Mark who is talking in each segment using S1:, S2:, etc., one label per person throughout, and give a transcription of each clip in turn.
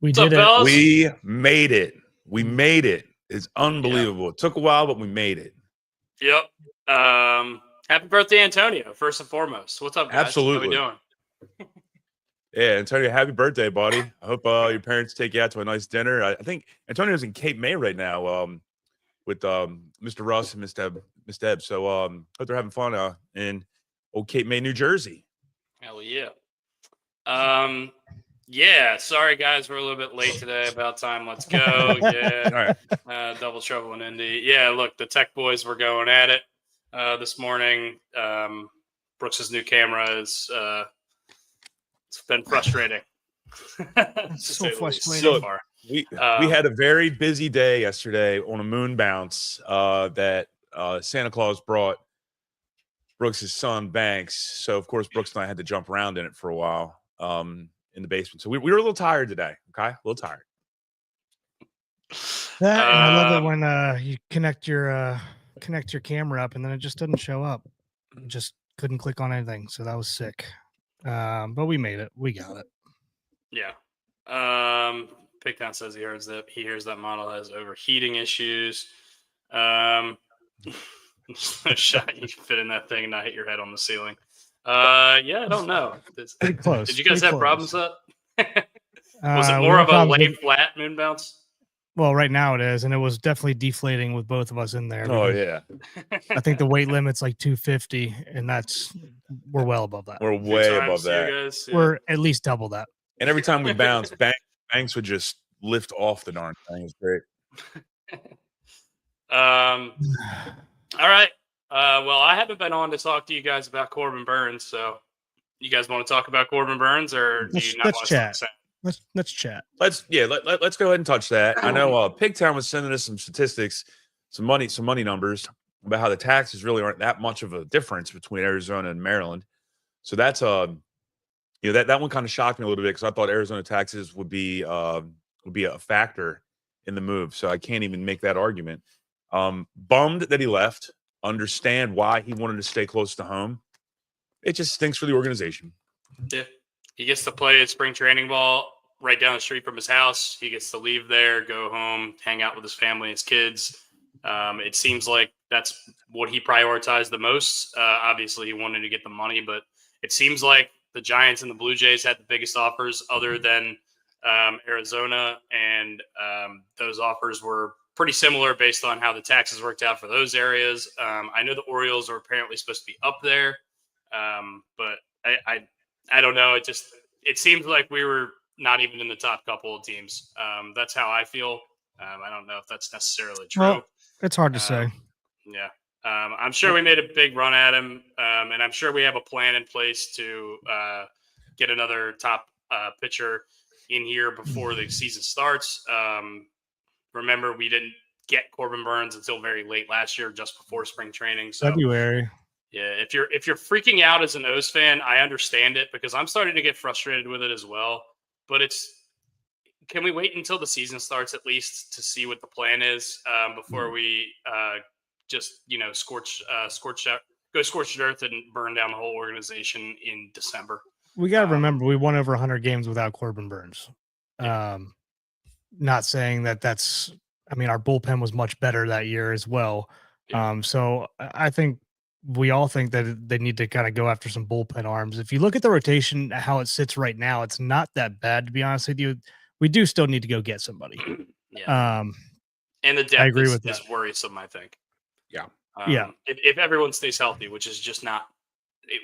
S1: We
S2: What's up,
S1: did it.
S2: fellas?
S3: We made it. We made it. It's unbelievable. It took a while, but we made it.
S2: Yep. Happy birthday, Antonio, first and foremost. What's up, guys?
S3: Absolutely.
S2: How we doing?
S3: Yeah, Antonio, happy birthday, buddy. I hope your parents take you out to a nice dinner. I think Antonio's in Cape May right now with Mr. Russ and Miss Deb. So hope they're having fun in old Cape May, New Jersey.
S2: Hell yeah. Yeah, sorry, guys. We're a little bit late today. About time. Let's go. Yeah.
S3: All right.
S2: Double trouble in Indy. Yeah, look, the tech boys were going at it this morning. Brooks's new camera is it's been frustrating.
S1: So frustrating.
S3: So we had a very busy day yesterday on a moon bounce that Santa Claus brought Brooks' son Banks. So of course Brooks and I had to jump around in it for a while in the basement. So we were a little tired today. Okay, a little tired.
S1: That, and I love it when you connect your camera up and then it just doesn't show up. Just couldn't click on anything, so that was sick. But we made it. We got it.
S2: Yeah. Pickdown says he hears that model has overheating issues. No shot you can fit in that thing and not hit your head on the ceiling. Yeah, I don't know.
S1: Pretty close.
S2: Did you guys
S1: pretty
S2: have
S1: close.
S2: problems with that? Was it more
S1: we
S2: of
S1: had
S2: a
S1: problems
S2: lay
S1: with-
S2: flat moon bounce?
S1: Well, right now it is, and it was definitely deflating with both of us in there.
S3: Oh
S1: because
S3: yeah.
S1: I think the weight limit's like 250, and we're well above that.
S3: We're way above that.
S2: Guys? Yeah.
S1: We're at least double that.
S3: And every time we bounce, Banks would just lift off the darn thing. It's great.
S2: All right. Well, I haven't been on to talk to you guys about Corbin Burns, so you guys want to talk about Corbin Burns, or do you not
S1: Let's
S2: want
S1: chat.
S2: to?
S1: Let's chat.
S3: Let's go ahead and touch that. I know Pigtown was sending us some statistics, some money numbers about how the taxes really aren't that much of a difference between Arizona and Maryland. So that's that one kind of shocked me a little bit because I thought Arizona taxes would be a factor in the move. So I can't even make that argument. Bummed that he left. Understand why he wanted to stay close to home. It just stinks for the organization.
S2: Yeah. He gets to play spring training ball right down the street from his house. He gets to leave there, go home, hang out with his family, his kids. It seems like that's what he prioritized the most. Obviously, he wanted to get the money, but it seems like the Giants and the Blue Jays had the biggest offers other than Arizona, and those offers were pretty similar based on how the taxes worked out for those areas. I know the Orioles are apparently supposed to be up there, but I don't know. It seems like we were not even in the top couple of teams. That's how I feel. I don't know if that's necessarily true.
S1: Well, it's hard to say.
S2: Yeah. I'm sure we made a big run at him, and I'm sure we have a plan in place to get another top pitcher in here before the season starts. Remember, we didn't get Corbin Burns until very late last year, just before spring training. So
S1: February.
S2: yeah, if you're freaking out as an O's fan, I understand it because I'm starting to get frustrated with it as well. But can we wait until the season starts at least to see what the plan is before we just go scorched earth and burn down the whole organization in December?
S1: We got to remember we won over 100 games without Corbin Burns. Not saying that's. I mean, our bullpen was much better that year as well.
S2: Yeah.
S1: So I think we all think that they need to kind of go after some bullpen arms. If you look at the rotation, how it sits right now, it's not that bad, to be honest with you. We do still need to go get somebody.
S2: Yeah. And the depth is worrisome, I think.
S3: Yeah.
S2: If everyone stays healthy, which is just not,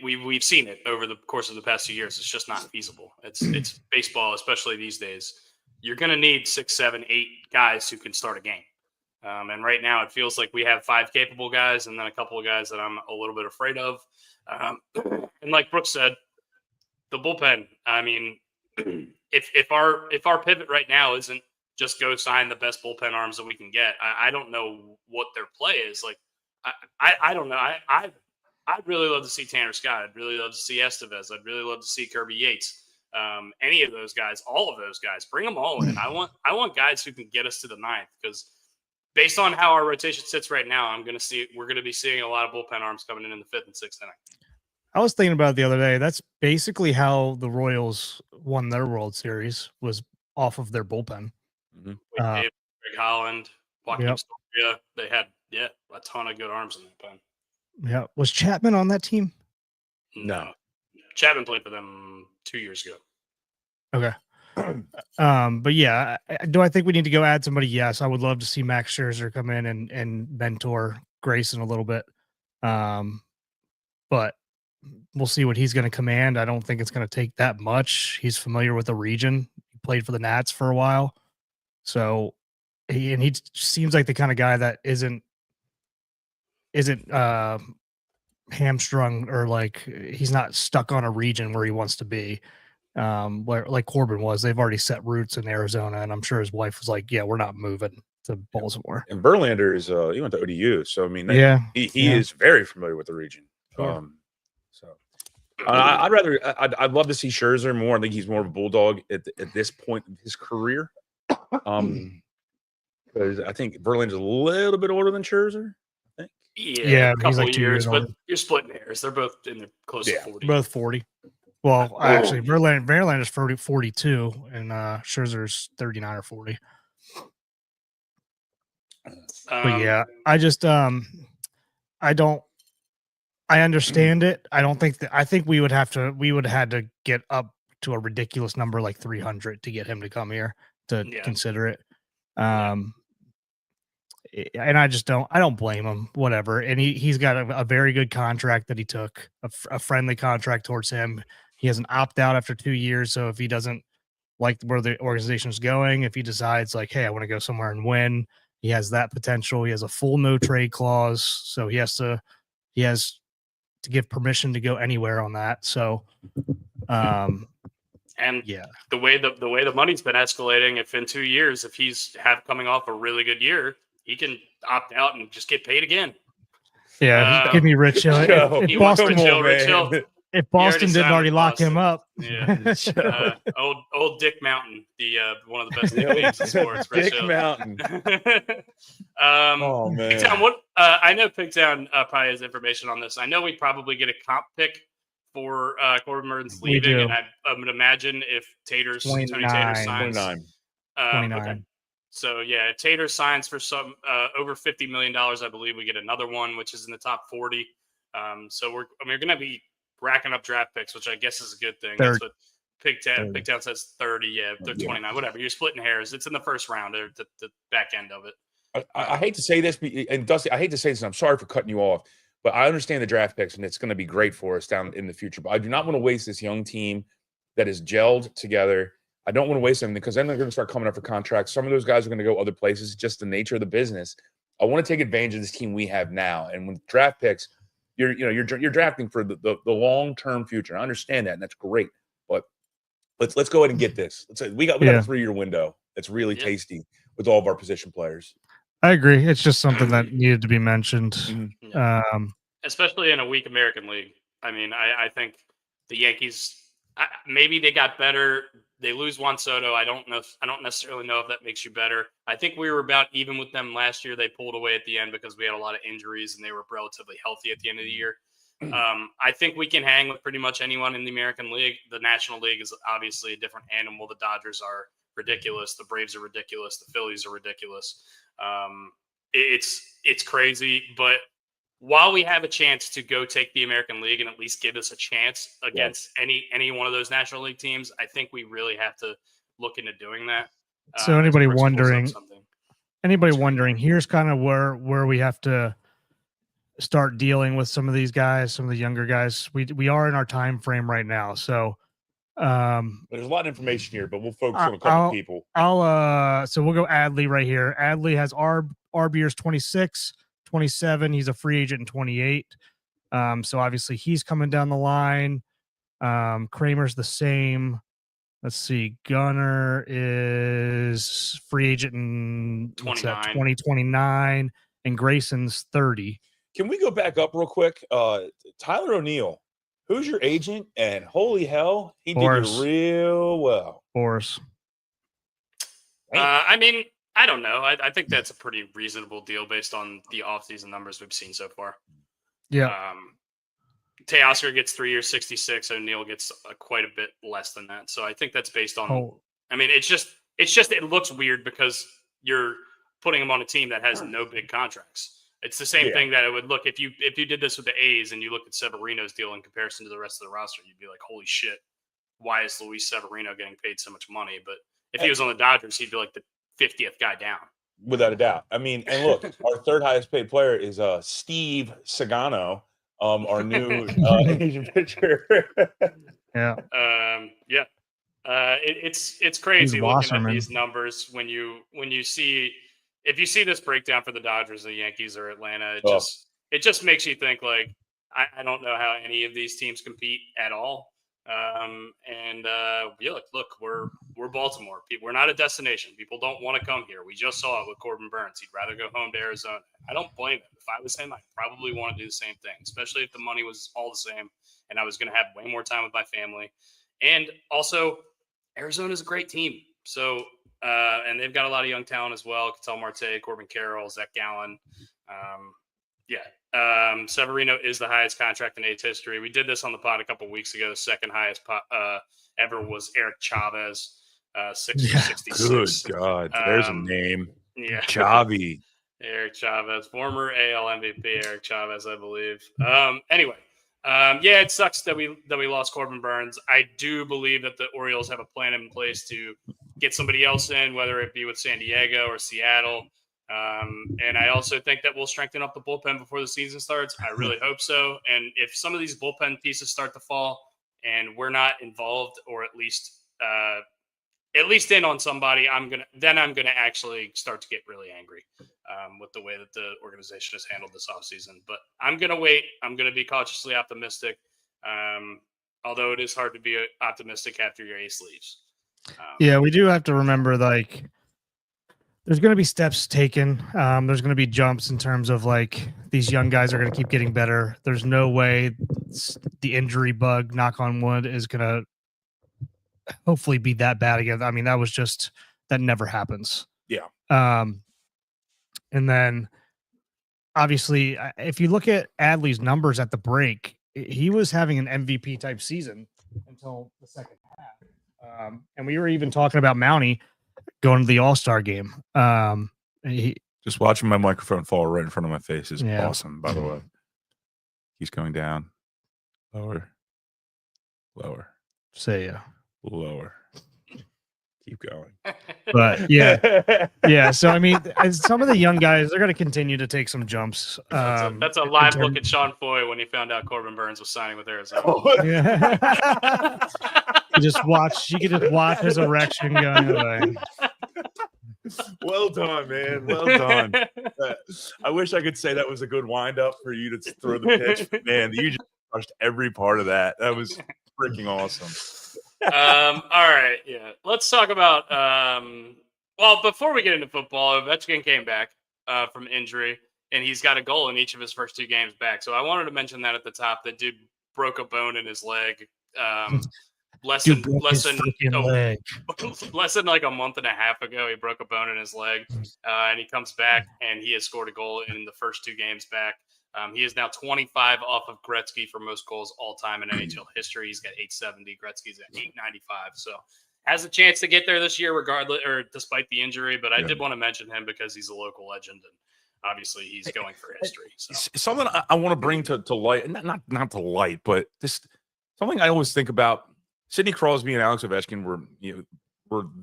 S2: we've seen it over the course of the past 2 years. It's just not feasible. It's baseball, especially these days. You're going to need 6, 7, 8 guys who can start a game. And right now it feels like we have 5 capable guys and then a couple of guys that I'm a little bit afraid of. And like Brooks said, the bullpen, I mean, if our pivot right now isn't just go sign the best bullpen arms that we can get, I don't know what their play is. Like, I don't know. I'd really love to see Tanner Scott. I'd really love to see Estevez. I'd really love to see Kirby Yates. Any of those guys, all of those guys, bring them all in. I want guys who can get us to the 9th because based on how our rotation sits right now, we're going to be seeing a lot of bullpen arms coming in the 5th and 6th inning.
S1: I was thinking about it the other day. That's basically how the Royals won their World Series, was off of their bullpen.
S2: Wade Davis, Greg Holland, Joaquin
S1: Yep.
S2: Soria. They had a ton of good arms in that pen.
S1: Yeah. Was Chapman on that team?
S3: No.
S2: Chapman played for them 2 years ago.
S1: Okay. But yeah, do I think we need to go add somebody? Yes, I would love to see Max Scherzer come in and mentor Grayson a little bit. But we'll see what he's going to command. I don't think it's going to take that much. He's familiar with the region. He played for the Nats for a while, so he seems like the kind of guy that isn't hamstrung, or like he's not stuck on a region where he wants to be. Where like Corbin was, they've already set roots in Arizona, and I'm sure his wife was like, "Yeah, we're not moving to Baltimore."
S3: And Verlander is he went to ODU, so I mean, he is very familiar with the region.
S1: Sure.
S3: I'd love to see Scherzer more. I think he's more of a bulldog at this point in his career. Because I think Verlander's a little bit older than Scherzer. I think.
S2: Yeah, a couple
S1: he's like 2 years
S2: but
S1: older.
S2: you're splitting hairs. They're both in their close to 40.
S1: Both 40. Well, actually, Verlander's 42, and Scherzer's 39 or 40. But yeah, I just I understand it. I don't think that. I think we would have to get up to a ridiculous number like 300 to get him to come here to consider it. And I just don't blame him. Whatever. And he's got a very good contract that he took, a friendly contract towards him. He has an opt out after 2 years. So if he doesn't like where the organization is going, if he decides like, hey, I want to go somewhere and win, he has that potential. He has a full no trade clause. So he has to give permission to go anywhere on that. So,
S2: the way the money's been escalating, if in 2 years, if he's coming off a really good year, he can opt out and just get paid again.
S1: Yeah, give me Rich Hill. If Boston didn't already lock him up,
S2: old Dick Mountain, the one of the best nicknames in sports.
S3: Dick Mountain.
S2: Oh man, Pigtown, what I know Pigtown probably has information on this. I know we probably get a comp pick for Corbin Merton's leaving, and I would imagine if Tony Tater signs
S3: 29.
S2: Okay. So yeah, if Tater signs for some over $50 million, I believe we get another one, which is in the top 40. So we're going to be racking up draft picks, which I guess is a good thing.
S1: 30.
S2: That's what Pigtown says 30. Yeah, they're 29. Whatever. You're splitting hairs. It's in the first round, the back end of it.
S3: I hate to say this, and Dusty, I hate to say this, and I'm sorry for cutting you off, but I understand the draft picks, and it's going to be great for us down in the future. But I do not want to waste this young team that is gelled together. I don't want to waste them because then they're going to start coming up for contracts. Some of those guys are going to go other places. It's just the nature of the business. I want to take advantage of this team we have now, and with draft picks, you're drafting for the long-term future. I understand that, and that's great. But let's go ahead and get this. We got a 3-year window that's really tasty with all of our position players.
S1: I agree. It's just something that needed to be mentioned.
S2: Mm-hmm. Especially in a weak American League. I mean, I think the Yankees maybe they got better. They lose Juan Soto. I don't necessarily know if that makes you better. I think we were about even with them last year. They pulled away at the end because we had a lot of injuries and they were relatively healthy at the end of the year. I think we can hang with pretty much anyone in the American League. The National League is obviously a different animal. The Dodgers are ridiculous. The Braves are ridiculous. The Phillies are ridiculous. It's crazy, but while we have a chance to go take the American League and at least give us a chance against any one of those National League teams, I think we really have to look into doing that.
S1: So anybody wondering, here's kind of where we have to start dealing with some of these guys, some of the younger guys. We are in our time frame right now, so
S3: there's a lot of information here, but we'll focus on a couple people.
S1: So we'll go Adley right here. Adley has Arbier's 26, 27. He's a free agent in 28. So obviously he's coming down the line. Kramer's the same. Let's see. Gunnar is free agent in 2029, and Grayson's 30.
S3: Can we go back up real quick? Tyler O'Neill, who's your agent? And holy hell, he did it real well.
S1: Boris.
S2: I mean, I don't know. I think that's a pretty reasonable deal based on the offseason numbers we've seen so far.
S1: Yeah.
S2: Teoscar gets 3 years, 66. O'Neill gets quite a bit less than that. So I think that's based on. I mean, it's just it's just it looks weird because you're putting him on a team that has no big contracts. It's the same thing that it would look if you did this with the A's and you looked at Severino's deal in comparison to the rest of the roster, you'd be like, holy shit, why is Luis Severino getting paid so much money? But if he was on the Dodgers, he'd be like the 50th guy down.
S3: Without a doubt. I mean, and look, our third highest paid player is Steve Sagano, our new Asian pitcher.
S1: Yeah.
S2: It's crazy looking at these numbers when you see if you see this breakdown for the Dodgers, the Yankees, or Atlanta. It just makes you think like I don't know how any of these teams compete at all. Look, we're Baltimore. We're not a destination. People don't want to come here. We just saw it with Corbin Burns. He'd rather go home to Arizona. I don't blame him. If I was him, I'd probably want to do the same thing, especially if the money was all the same and I was going to have way more time with my family. And also, Arizona's a great team. So, and they've got a lot of young talent as well. Ketel Marte, Corbin Carroll, Zach Gallen. Severino is the highest contract in A's history. We did this on the pod a couple weeks ago. The second highest ever was Eric Chavez, 66.
S3: Good God. There's a name.
S2: Yeah.
S3: Chavi.
S2: Eric Chavez, former AL MVP Eric Chavez, I believe. It sucks that we lost Corbin Burns. I do believe that the Orioles have a plan in place to get somebody else in, whether it be with San Diego or Seattle. And I also think that we'll strengthen up the bullpen before the season starts. I really hope so. And if some of these bullpen pieces start to fall and we're not involved, or at least in on somebody, I'm gonna actually start to get really angry with the way that the organization has handled this offseason. But I'm gonna wait. I'm gonna be cautiously optimistic. Although it is hard to be optimistic after your ace leaves.
S1: We do have to remember, like, there's going to be steps taken. There's going to be jumps in terms of, like, these young guys are going to keep getting better. There's no way the injury bug, knock on wood, is going to hopefully be that bad again. I mean, that never happens.
S3: Yeah.
S1: And then, obviously, if you look at Adley's numbers at the break, he was having an MVP type season until the second half. And we were even talking about Mountie going to the All-Star game.
S3: Just watching my microphone fall right in front of my face is awesome, by the way. He's going down. Lower.
S1: Say
S3: lower. Keep going.
S1: But yeah. So I mean, some of the young guys, they're going to continue to take some jumps.
S2: That's a live look at Sean Foy when he found out Corbin Burns was signing with Arizona.
S1: You could just watch his erection going away.
S3: Well done, man. Well done. I wish I could say that was a good wind up for you to throw the pitch. But man, you just crushed every part of that. That was freaking awesome.
S2: All right. Yeah. Let's talk about before we get into football, Ovechkin came back from injury, and he's got a goal in each of his first two games back. So I wanted to mention that at the top. That dude broke a bone in his leg. Less than like a month and a half ago, he broke a bone in his leg, and he comes back and he has scored a goal in the first two games back. He is now 25 off of Gretzky for most goals all time in NHL history. He's got 870. Gretzky's at 895. So has a chance to get there this year, regardless or despite the injury. But I did want to mention him because he's a local legend, and obviously he's going for history. So.
S3: Something I want to bring to light, not to light, but just something I always think about. Sidney Crosby and Alex Ovechkin were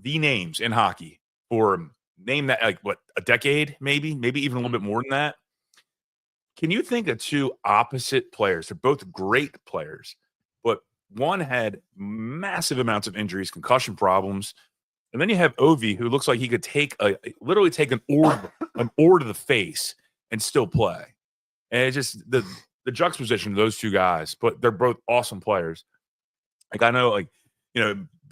S3: the names in hockey for a decade, maybe even a little bit more than that. Can you think of two opposite players? They're both great players, but one had massive amounts of injuries, concussion problems, and then you have Ovi, who looks like he could literally take an oar to the face and still play. And it's just the juxtaposition of those two guys, but they're both awesome players. Like I know,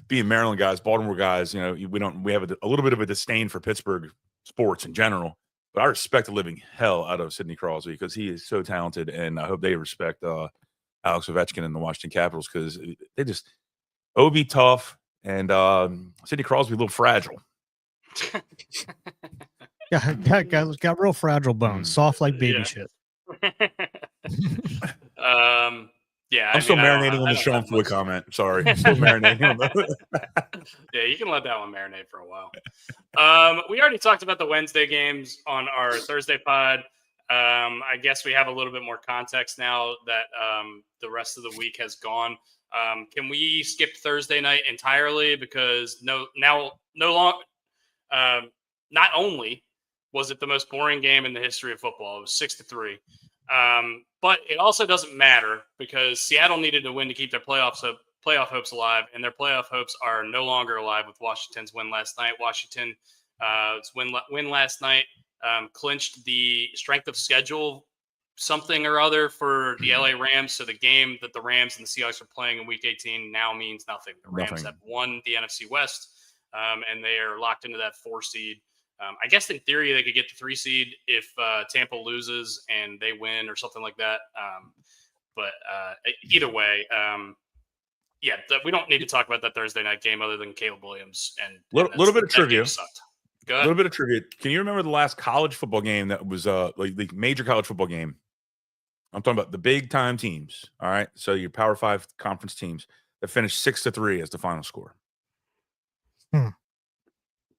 S3: being Maryland guys, Baltimore guys, we have a little bit of a disdain for Pittsburgh sports in general. But I respect the living hell out of Sidney Crosby because he is so talented, and I hope they respect Alex Ovechkin and the Washington Capitals because they just Obi tough and Sidney Crosby a little fragile.
S1: Got real fragile bones, soft like baby shit.
S2: Yeah,
S3: I'm still marinating on
S2: I
S3: the
S2: don't
S3: Sean
S2: have
S3: Floyd
S2: much.
S3: comment. Sorry, I'm still marinating on that.
S2: Yeah, you can let that one marinate for a while. We already talked about the Wednesday games on our Thursday pod. I guess we have a little bit more context now that the rest of the week has gone. Can we skip Thursday night entirely because no long. Not only was it the most boring game in the history of football, it was 6-3. But it also doesn't matter because Seattle needed to win to keep their playoff hopes alive, and their playoff hopes are no longer alive with Washington's win last night. Washington's win last night clinched the strength of schedule something or other for the LA Rams. So the game that the Rams and the Seahawks are playing in Week 18 now means nothing. The Rams have won the NFC West, and they are locked into that 4 seed. I guess in theory they could get the 3 seed if Tampa loses and they win or something like that. But either way, we don't need to talk about that Thursday night game other than Caleb Williams and
S3: little bit of trivia.
S2: Go ahead.
S3: A little bit of trivia. Can you remember the last college football game that was like the major college football game? I'm talking about the big time teams. All right, so your Power 5 conference teams that finished 6-3 as the final score.
S1: I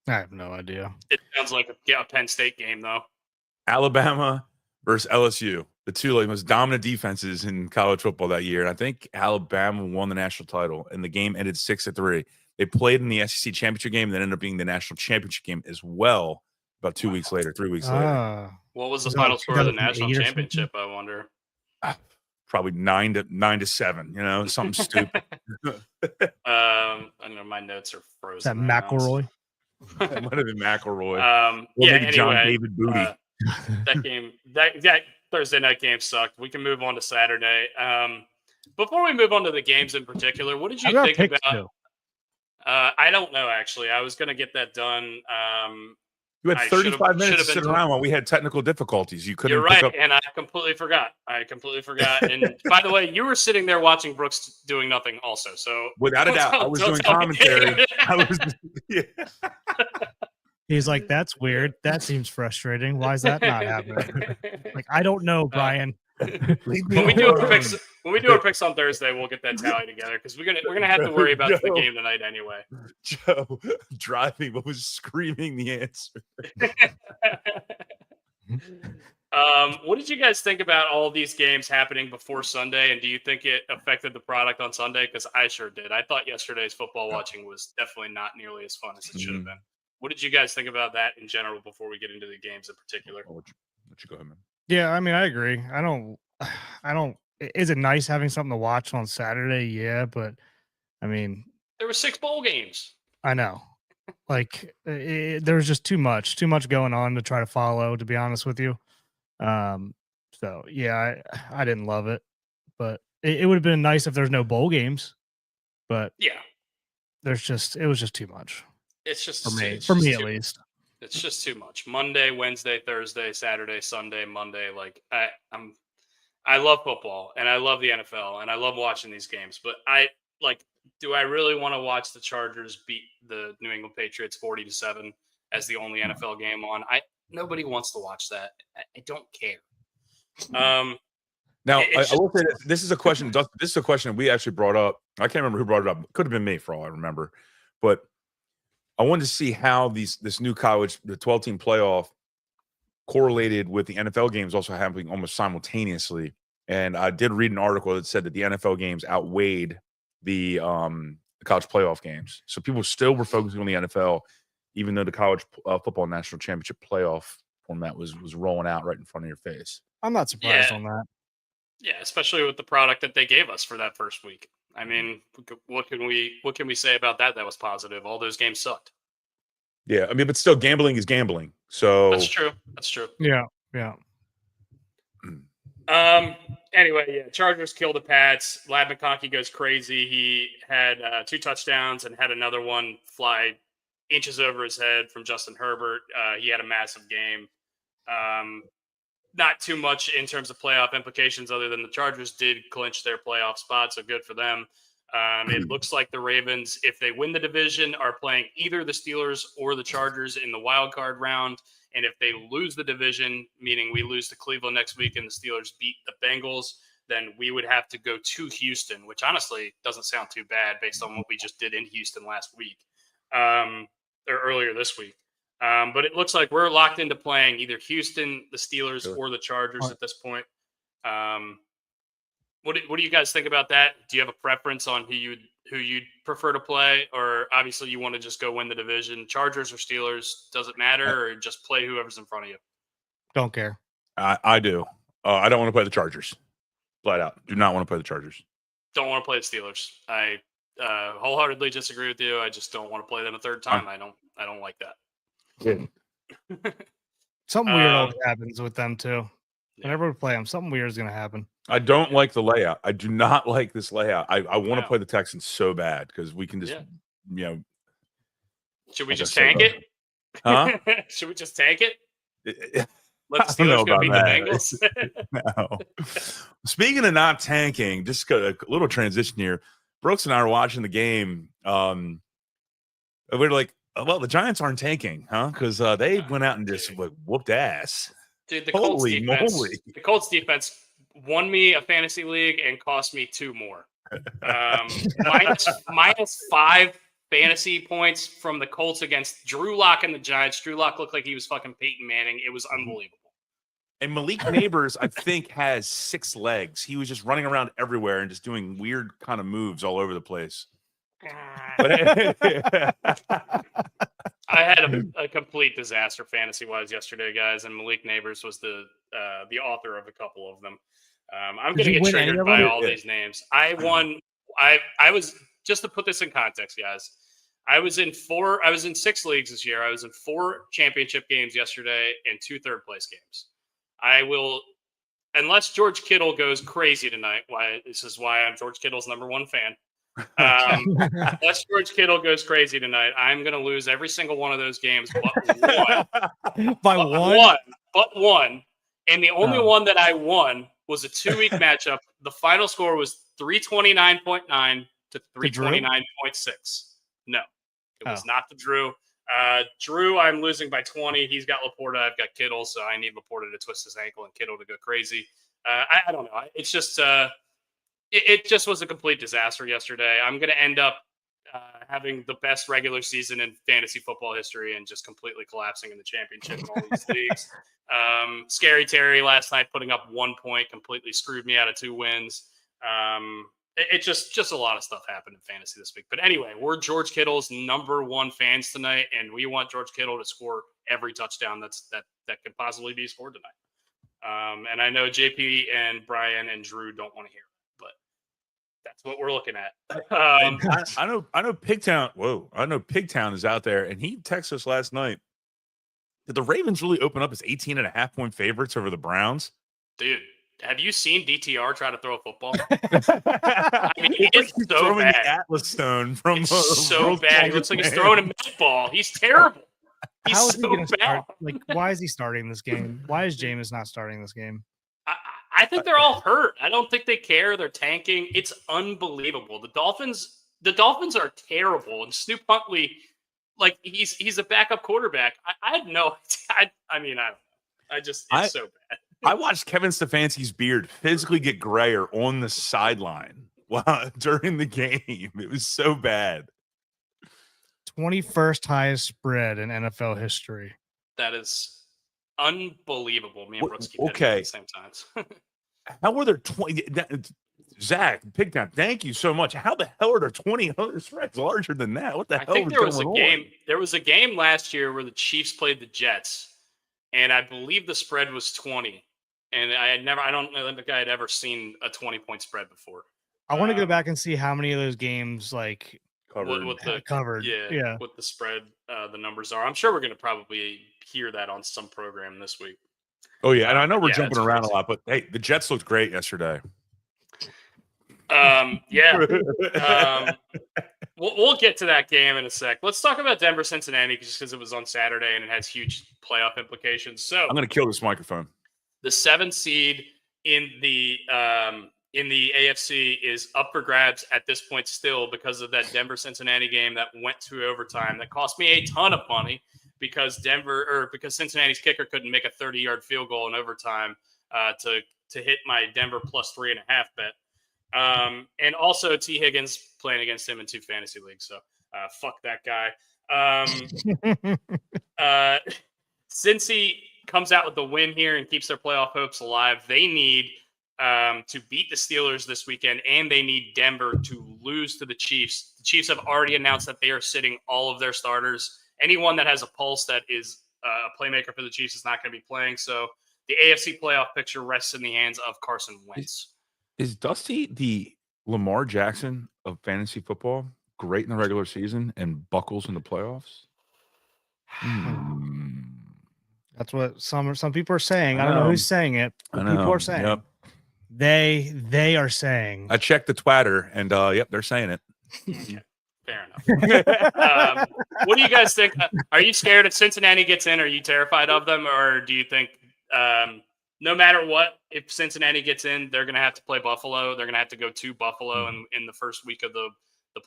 S1: have no idea.
S2: It sounds like a Penn State game, though.
S3: Alabama versus LSU, the two most dominant defenses in college football that year. And I think Alabama won the national title, and the game ended 6-3. They played in the SEC championship game, and then ended up being the national championship game as well. About 3 weeks later.
S2: What was the final score of the national championship? I wonder.
S3: Probably 9-7. You know, something stupid.
S2: I don't know. My notes are frozen.
S1: Is that McElroy?
S3: It might have been McElroy.
S2: Anyway,
S3: John David Booty.
S2: That game, that Thursday night game sucked. We can move on to Saturday. Before we move on to the games in particular, what did you think about? I don't know, actually. I was going to get that done.
S3: You had 35 minutes to sit around while we had technical difficulties. You couldn't.
S2: You're right, and I completely forgot. And by the way, you were sitting there watching Brooks doing nothing also. So
S3: without a doubt, I was doing commentary.
S1: He's like, that's weird. That seems frustrating. Why is that not happening? Like, I don't know, Brian.
S2: When we do our picks on Thursday, we'll get that tally together because we're gonna have to worry about the game tonight anyway.
S3: Joe driving but was screaming the answer.
S2: What did you guys think about all of these games happening before Sunday, and do you think it affected the product on Sunday? Because I sure did. I thought yesterday's football watching was definitely not nearly as fun as it should have been. What did you guys think about that in general before we get into the games in particular?
S3: Let you go ahead, man.
S1: Yeah, I mean, I agree. I don't. Is it nice having something to watch on Saturday? Yeah, but I mean,
S2: there were 6 bowl games.
S1: I know. Like, there was just too much going on to try to follow, to be honest with you. So yeah, I didn't love it, but it would have been nice if there's no bowl games. But
S2: yeah,
S1: it was just too much.
S2: It's just
S1: for me at least.
S2: It's just too much. Monday, Wednesday, Thursday, Saturday, Sunday, Monday. Like I love football and I love the NFL and I love watching these games, but do I really want to watch the Chargers beat the New England Patriots 40-7 as the only NFL game on? Nobody wants to watch that. I don't care.
S3: Now, I will say this is a question. This is a question we actually brought up. I can't remember who brought it up. It could have been me for all I remember, but I wanted to see how this new college, the 12-team playoff, correlated with the NFL games also happening almost simultaneously. And I did read an article that said that the NFL games outweighed the college playoff games. So people still were focusing on the NFL, even though the college football national championship playoff format was rolling out right in front of your face.
S1: I'm not surprised on that.
S2: Yeah, especially with the product that they gave us for that first week. I mean, what can we say about that? That was positive. All those games sucked.
S3: Yeah, I mean, but still, gambling is gambling. So
S2: that's true.
S1: Yeah.
S2: Anyway, yeah, Chargers kill the Pats. Lad McConkey goes crazy. He had 2 touchdowns and had another one fly inches over his head from Justin Herbert. He had a massive game. Not too much in terms of playoff implications other than the Chargers did clinch their playoff spot, so good for them. It looks like the Ravens, if they win the division, are playing either the Steelers or the Chargers in the wild card round. And if they lose the division, meaning we lose to Cleveland next week and the Steelers beat the Bengals, then we would have to go to Houston, which honestly doesn't sound too bad based on what we just did in Houston last week, or earlier this week. But it looks like we're locked into playing either Houston, the Steelers, or the Chargers at this point. What do you guys think about that? Do you have a preference on who you'd prefer to play, or obviously you want to just go win the division? Chargers or Steelers, does it matter, or just play whoever's in front of you?
S1: Don't care.
S3: I do. I don't want to play the Chargers. Flat out, do not want to play the Chargers.
S2: Don't want to play the Steelers. I wholeheartedly disagree with you. I just don't want to play them a third time. I don't like that.
S1: Something weird always happens with them too. Whenever we play them, something weird is going to happen.
S3: I don't like the layout. I do not like this layout. I want to play the Texans so bad because we can just,
S2: Should we just tank it?
S3: Huh?
S2: Should we just tank it?
S3: Let
S2: the Steelers go beat the
S3: Bengals. No. Speaking of not tanking, just a little transition here. Brooks and I were watching the game. We were like, well, the Giants aren't tanking, huh? Because they went out and just whooped ass.
S2: Dude, the Colts defense won me a fantasy league and cost me 2 more. minus 5 fantasy points from the Colts against Drew Lock and the Giants. Drew Lock looked like he was fucking Peyton Manning. It was unbelievable.
S3: And Malik Neighbors, I think, has 6 legs. He was just running around everywhere and just doing weird kind of moves all over the place.
S2: I had a complete disaster fantasy-wise yesterday, guys, and Malik Neighbors was the author of a couple of them. I'm going to get triggered by all these names. I won. I was, just to put this in context, guys, I was in 6 leagues this year. I was in 4 championship games yesterday and 2 third-place games. I will, unless George Kittle goes crazy tonight. This is why I'm George Kittle's #1 fan. Unless George Kittle goes crazy tonight, I'm going to lose every single one of those games but one. And the only one that I won was a 2-week matchup. The final score was 329.9 to 329.6. No, it was not the Drew. Drew, I'm losing by 20. He's got Laporta. I've got Kittle, so I need Laporta to twist his ankle and Kittle to go crazy. I don't know. It's just it just was a complete disaster yesterday. I'm going to end up having the best regular season in fantasy football history and just completely collapsing in the championship in all these leagues. Scary Terry last night putting up 1 point completely screwed me out of 2 wins. It just a lot of stuff happened in fantasy this week. But anyway, we're George Kittle's #1 fans tonight, and we want George Kittle to score every touchdown that could possibly be scored tonight. And I know JP and Brian and Drew don't want to hear it, but that's what we're looking at.
S3: I know Pigtown. Whoa, I know Pigtown is out there, and he texted us last night. Did the Ravens really open up as 18.5-point favorites over the Browns?
S2: Dude, have you seen DTR try to throw a football? I mean, it's so bad.
S3: The Atlas Stone from
S2: so bad. He looks like he's throwing a meatball. He's terrible. He's
S1: How is he going to
S2: bad.
S1: start? Like, why is he starting this game? Why is Jameis not starting this game?
S2: I think they're all hurt. I don't think they care. They're tanking. It's unbelievable. The Dolphins are terrible. And Snoop Huntley, like he's a backup quarterback. I had no. I mean, I don't know. It's so bad.
S3: I watched Kevin Stefanski's beard physically get grayer on the sideline during the game. It was so bad.
S1: 21st highest spread in NFL history.
S2: That is unbelievable. Me and Brooks keep at the same times.
S3: How were there 20? Zach, Pigtown, thank you so much. How the hell are there 20 other spreads larger than that? What the hell? I think there was a game.
S2: There was a game last year where the Chiefs played the Jets, and I believe the spread was 20. And I don't think I had ever seen a 20-point spread before.
S1: I want to go back and see how many of those games
S3: covered.
S2: Yeah. What the spread, the numbers are. I'm sure we're going to probably hear that on some program this week.
S3: Oh yeah, and I know we're jumping around a lot, but hey, the Jets looked great yesterday.
S2: We'll get to that game in a sec. Let's talk about Denver Cincinnati just because it was on Saturday and it has huge playoff implications. So
S3: I'm going to kill this microphone.
S2: The 7th seed in the AFC is up for grabs at this point still because of that Denver Cincinnati game that went to overtime. That cost me a ton of money because Cincinnati's kicker couldn't make a 30-yard field goal in overtime to to hit my Denver +3.5 bet. And also T. Higgins playing against him in 2 fantasy leagues. So fuck that guy. Since he comes out with the win here and keeps their playoff hopes alive, they need to beat the Steelers this weekend, and they need Denver to lose to the Chiefs. The Chiefs have already announced that they are sitting all of their starters. Anyone that has a pulse that is a playmaker for the Chiefs is not going to be playing. So the AFC playoff picture rests in the hands of Carson Wentz.
S3: Is Dusty the Lamar Jackson of fantasy football? Great in the regular season and buckles in the playoffs?
S1: That's what some people are saying. I don't know who's saying it, but people are saying.
S3: Yep.
S1: They are saying.
S3: I checked the Twitter, and yep, they're saying it.
S2: Okay. Fair enough. What do you guys think? Are you scared if Cincinnati gets in? Are you terrified of them, or do you think no matter what, if Cincinnati gets in, they're going to have to play Buffalo? They're going to have to go to Buffalo in the first week of the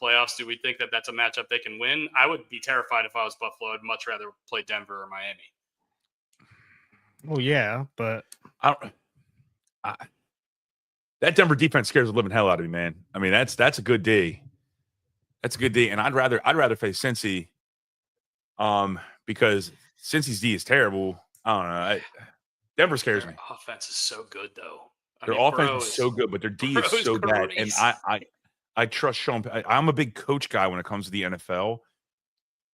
S2: playoffs. Do we think that that's a matchup they can win? I would be terrified if I was Buffalo. I'd much rather play Denver or Miami.
S1: Well, yeah, but
S3: that Denver defense scares the living hell out of me, man. I mean, that's a good D. That's a good D, and I'd rather face Cincy, because Cincy's D is terrible. I don't know. Denver scares me.
S2: Their offense is so good, though.
S3: Their offense is so good, but their D is so bad. And I trust Sean. I'm a big coach guy when it comes to the NFL.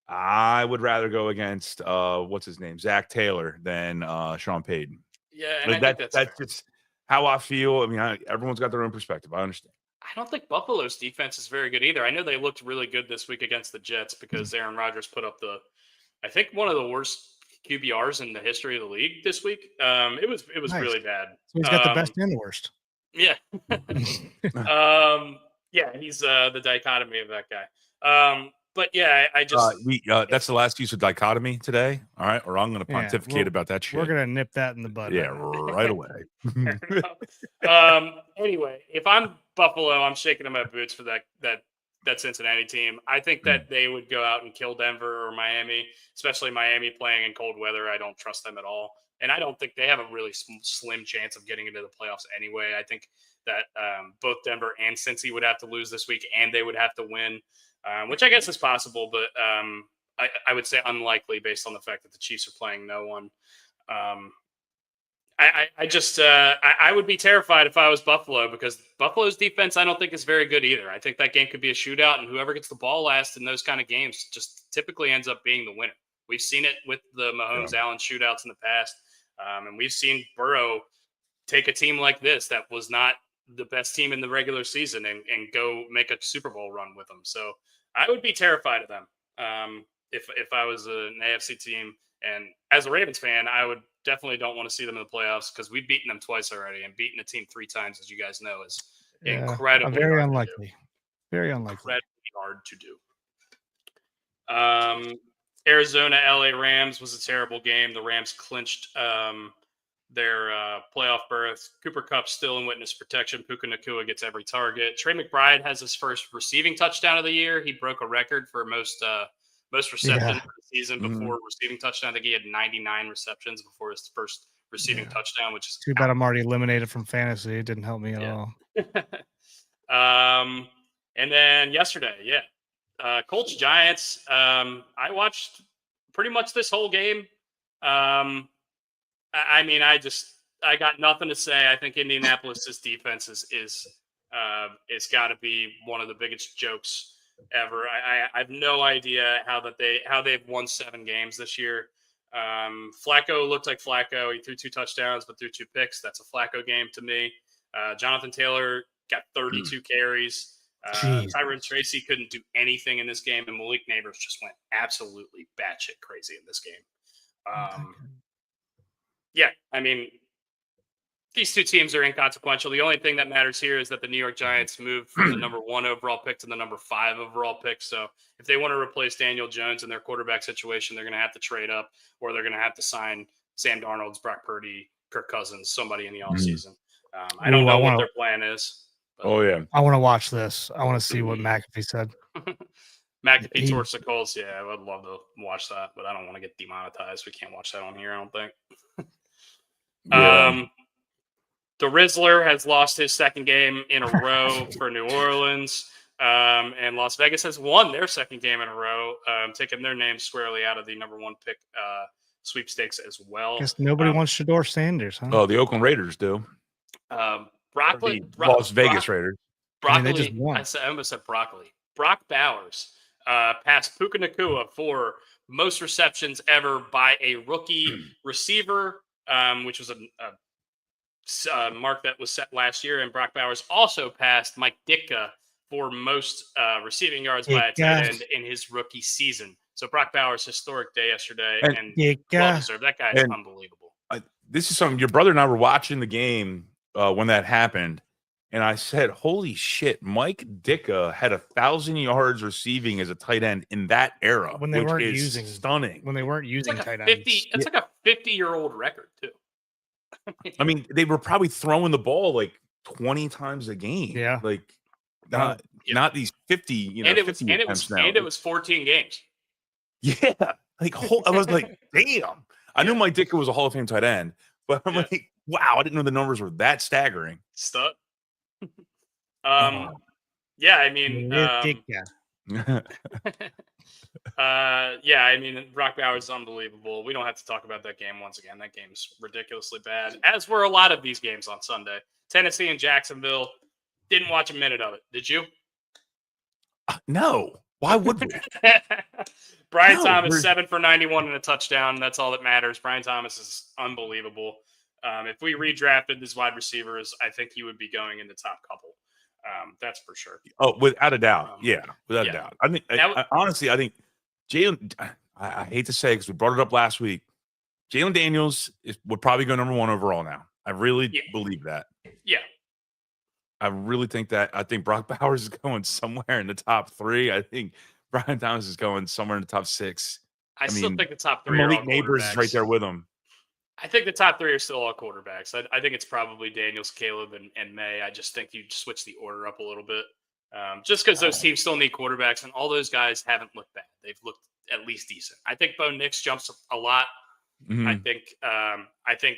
S3: I would rather go against what's his name, Zach Taylor, than Sean Payton.
S2: Yeah, and that's
S3: just how I feel. I mean, everyone's got their own perspective. I understand.
S2: I don't think Buffalo's defense is very good either. I know they looked really good this week against the Jets because Aaron Rodgers put up I think one of the worst QBRs in the history of the league this week. It was
S1: nice.
S2: really bad.
S1: So he's got the best and the worst.
S2: Yeah. Yeah, he's the dichotomy of that guy. But yeah, I just
S3: that's the last use of dichotomy today. All right, or I'm going to pontificate about that shit.
S1: We're going to nip that in the bud.
S3: Yeah, right away.
S2: Anyway, if I'm Buffalo, I'm shaking in my boots for that Cincinnati team. I think that they would go out and kill Denver or Miami, especially Miami playing in cold weather. I don't trust them at all, and I don't think they have a really slim chance of getting into the playoffs anyway. I think that both Denver and Cincy would have to lose this week, and they would have to win. Which I guess is possible, but I would say unlikely based on the fact that the Chiefs are playing no one. I would be terrified if I was Buffalo, because Buffalo's defense I don't think is very good either. I think that game could be a shootout, and whoever gets the ball last in those kind of games just typically ends up being the winner. We've seen it with the Mahomes-Allen shootouts in the past, and we've seen Burrow take a team like this that was not the best team in the regular season and go make a Super Bowl run with them. So I would be terrified of them if I was an AFC team. And as a Ravens fan, I would definitely don't want to see them in the playoffs, because we've beaten them twice already, and beating a team 3 times, as you guys know, is incredibly
S1: very unlikely. Very unlikely.
S2: Incredibly hard to do. Arizona LA Rams was a terrible game. The Rams clinched their playoff berth. Cooper Kupp still in witness protection. Puka Nacua gets every target. Trey McBride has his first receiving touchdown of the year. He broke a record for most receptions for the season before receiving touchdown. I think he had 99 receptions before his first receiving touchdown, which is
S1: too bad I'm already eliminated from fantasy. It didn't help me at all.
S2: And then yesterday, Colts Giants. I watched pretty much this whole game. I mean, I got nothing to say. I think Indianapolis' defense is got to be one of the biggest jokes ever. I have no idea how they've won 7 games this year. Flacco looked like Flacco. He threw 2 touchdowns, but threw 2 picks. That's a Flacco game to me. Jonathan Taylor got 32 carries. Tyrone Tracy couldn't do anything in this game, and Malik Neighbors just went absolutely batshit crazy in this game. Yeah, I mean, these 2 teams are inconsequential. The only thing that matters here is that the New York Giants moved from the number 1 overall pick to the number 5 overall pick. So if they want to replace Daniel Jones in their quarterback situation, they're going to have to trade up, or they're going to have to sign Sam Darnold, Brock Purdy, Kirk Cousins, somebody in the offseason. I don't know what their plan is.
S3: But
S1: I want to watch this. I want to see what McAfee said.
S2: McAfee torched the Colts. Yeah, I would love to watch that, but I don't want to get demonetized. We can't watch that on here, I don't think. The Rizzler has lost his second game in a row for New Orleans. And Las Vegas has won their second game in a row, taking their name squarely out of the number 1 pick sweepstakes as well.
S1: Guess nobody wants Shador Sanders, huh?
S3: Oh, the Oakland Raiders do.
S2: Broccoli,
S3: Las Vegas Raiders.
S2: Broccoli.
S1: They just won.
S2: I almost said broccoli. Brock Bowers passed Puka Nacua for most receptions ever by a rookie receiver, which was a mark that was set last year. And Brock Bowers also passed Mike Ditka for most receiving yards by a tight end in his rookie season. So Brock Bowers' historic day yesterday, and well deserved. That guy is unbelievable.
S3: This is something your brother and I were watching the game when that happened, and I said, "Holy shit!" Mike Ditka had 1,000 yards receiving as a tight end in that era
S1: when they weren't using
S3: stunning.
S1: When they weren't using
S2: like
S1: tight ends,
S2: it's like a 50-year-old record too.
S3: I mean, they were probably throwing the ball like 20 times a game.
S1: Yeah,
S3: like not these 50.
S2: And it was 14 games.
S3: Yeah, like I was like, damn. I knew Mike Ditka was a Hall of Fame tight end, but I'm like, wow, I didn't know the numbers were that staggering.
S2: Stuck. Yeah, I mean, I mean, Brock Bowers is unbelievable. We don't have to talk about that game once again. That game's ridiculously bad, as were a lot of these games on Sunday. Tennessee and Jacksonville, didn't watch a minute of it. Did you?
S3: No. Why would we?
S2: Brian Thomas, 7 for 91 and a touchdown. That's all that matters. Brian Thomas is unbelievable. If we redrafted these wide receivers, I think he would be going in the top couple. That's for sure.
S3: Oh, without a doubt. Without a doubt. I think honestly, I think Jalen, I hate to say, because we brought it up last week, Jalen Daniels would probably go number 1 overall now. I really believe that.
S2: Yeah.
S3: I really think that. I think Brock Bowers is going somewhere in the top 3. I think Brian Thomas is going somewhere in the top 6.
S2: I still think the top 3
S3: Malik Neighbors is right there with him.
S2: I think the top 3 are still all quarterbacks. I think it's probably Daniels, Caleb, and May. I just think you switch the order up a little bit. Just because those teams still need quarterbacks, and all those guys haven't looked bad. They've looked at least decent. I think Bo Nix jumps a lot.
S3: Mm-hmm.
S2: I think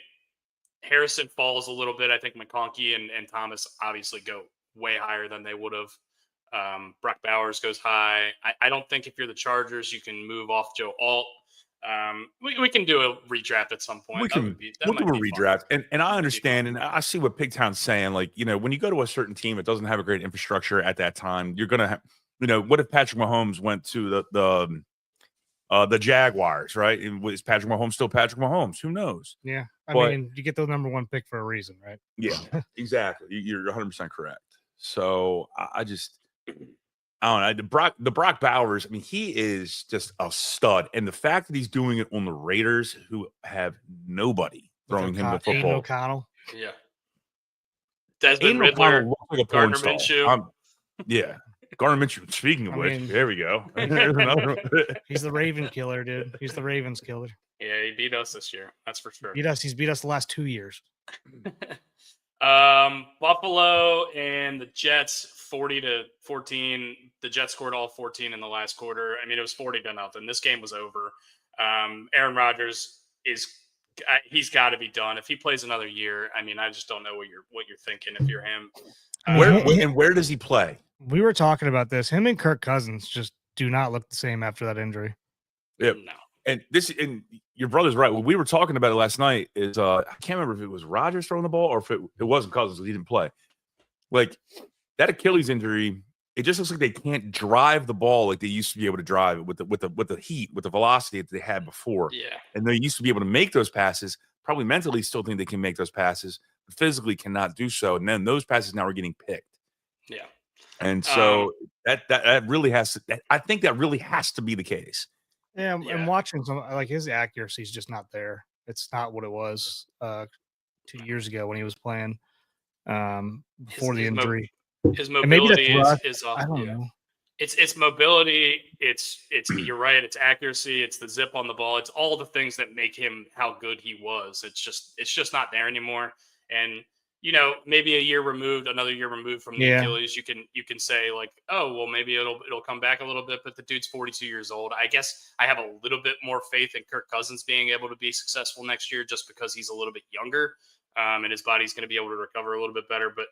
S2: Harrison falls a little bit. I think McConkey and Thomas obviously go way higher than they would have. Brock Bowers goes high. I don't think if you're the Chargers, you can move off Joe Alt. We can do a redraft at some point.
S3: We'll do a redraft. And I understand, and I see what Pigtown's saying. Like, when you go to a certain team that doesn't have a great infrastructure at that time, you're going to have, what if Patrick Mahomes went to the Jaguars, right? And is Patrick Mahomes still Patrick Mahomes? Who knows?
S1: Yeah. I mean, you get the number 1 pick for a reason, right?
S3: Yeah, exactly. You're 100% correct. So I don't know. The Brock Bowers, I mean, he is just a stud. And the fact that he's doing it on the Raiders, who have nobody throwing him the football.
S1: Aiden O'Connell.
S2: Yeah. Desmond Ridder,
S3: like
S2: Gardner Minshew.
S3: Yeah. Gardner Minshew. Speaking of which, there we go.
S1: He's the Raven killer, dude. He's the Ravens killer.
S2: Yeah, he beat us this year. That's for sure.
S1: He's beat us the last 2 years.
S2: Buffalo and the Jets 40-14. The Jets scored all 14 in the last quarter. I mean, it was 40-0. This game was over. Aaron Rodgers he's got to be done. If he plays another year, I mean, I just don't know what you're thinking if you're him.
S3: Where does he play?
S1: We were talking about this. Him and Kirk Cousins just do not look the same after that injury.
S3: Yeah. No. And your brother's right. What we were talking about it last night is I can't remember if it was Rodgers throwing the ball or if it wasn't Cousins because he didn't play. Like that Achilles injury, it just looks like they can't drive the ball like they used to be able to drive it with the heat, with the velocity that they had before.
S2: Yeah.
S3: And they used to be able to make those passes. Probably mentally still think they can make those passes, but physically cannot do so. And then those passes now are getting picked.
S2: Yeah.
S3: And so that really has to. I think that really has to be the case.
S1: Yeah, and watching some his accuracy is just not there. It's not what it was 2 years ago when he was playing before the injury.
S2: His mobility is
S1: I don't know.
S2: It's mobility. It's you're right. It's accuracy. It's the zip on the ball. It's all the things that make him how good he was. It's just not there anymore. And maybe another year removed from the Achilles, you can say like, oh, well, maybe it'll come back a little bit, but the dude's 42 years old. I guess I have a little bit more faith in Kirk Cousins being able to be successful next year just because he's a little bit younger. and his body's going to be able to recover a little bit better. But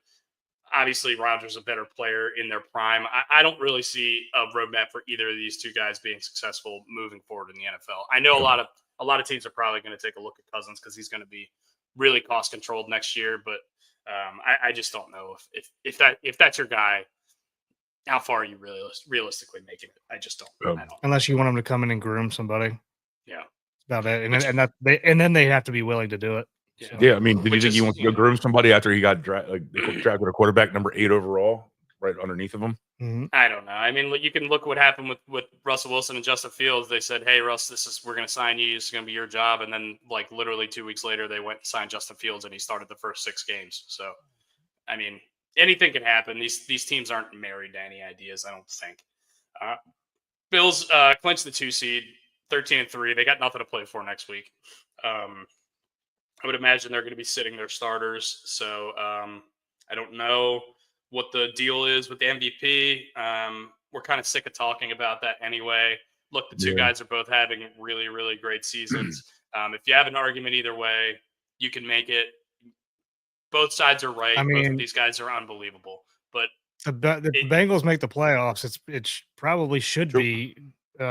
S2: obviously, Rodgers is a better player in their prime. I don't really see a roadmap for either of these two guys being successful moving forward in the NFL. I know a lot of teams are probably going to take a look at Cousins because he's going to be really cost controlled next year. But I just don't know if that's your guy. How far are you realistically making it? I just don't. I don't.
S1: Unless you want him to come in and groom somebody.
S2: Yeah,
S1: that's about it. And then they have to be willing to do it.
S2: Yeah.
S3: Yeah, I mean, did you think he wants to go groom somebody after he got drafted with a quarterback number 8 overall, right underneath of him?
S1: Mm-hmm.
S2: I don't know. I mean, you can look what happened with Russell Wilson and Justin Fields. They said, "Hey, Russ, we're going to sign you. This is going to be your job." And then, like literally 2 weeks later, they went and signed Justin Fields, and he started the first 6 games. So, I mean, anything can happen. These teams aren't married to any ideas, I don't think. Bills clinched the 2 seed, 13-3. They got nothing to play for next week. I would imagine they're going to be sitting their starters. So I don't know what the deal is with the MVP. We're kind of sick of talking about that anyway. Look, the two guys are both having really, really great seasons. If you have an argument either way, you can make it. Both sides are right. Both of these guys are unbelievable. But
S1: if the Bengals make the playoffs, it probably should be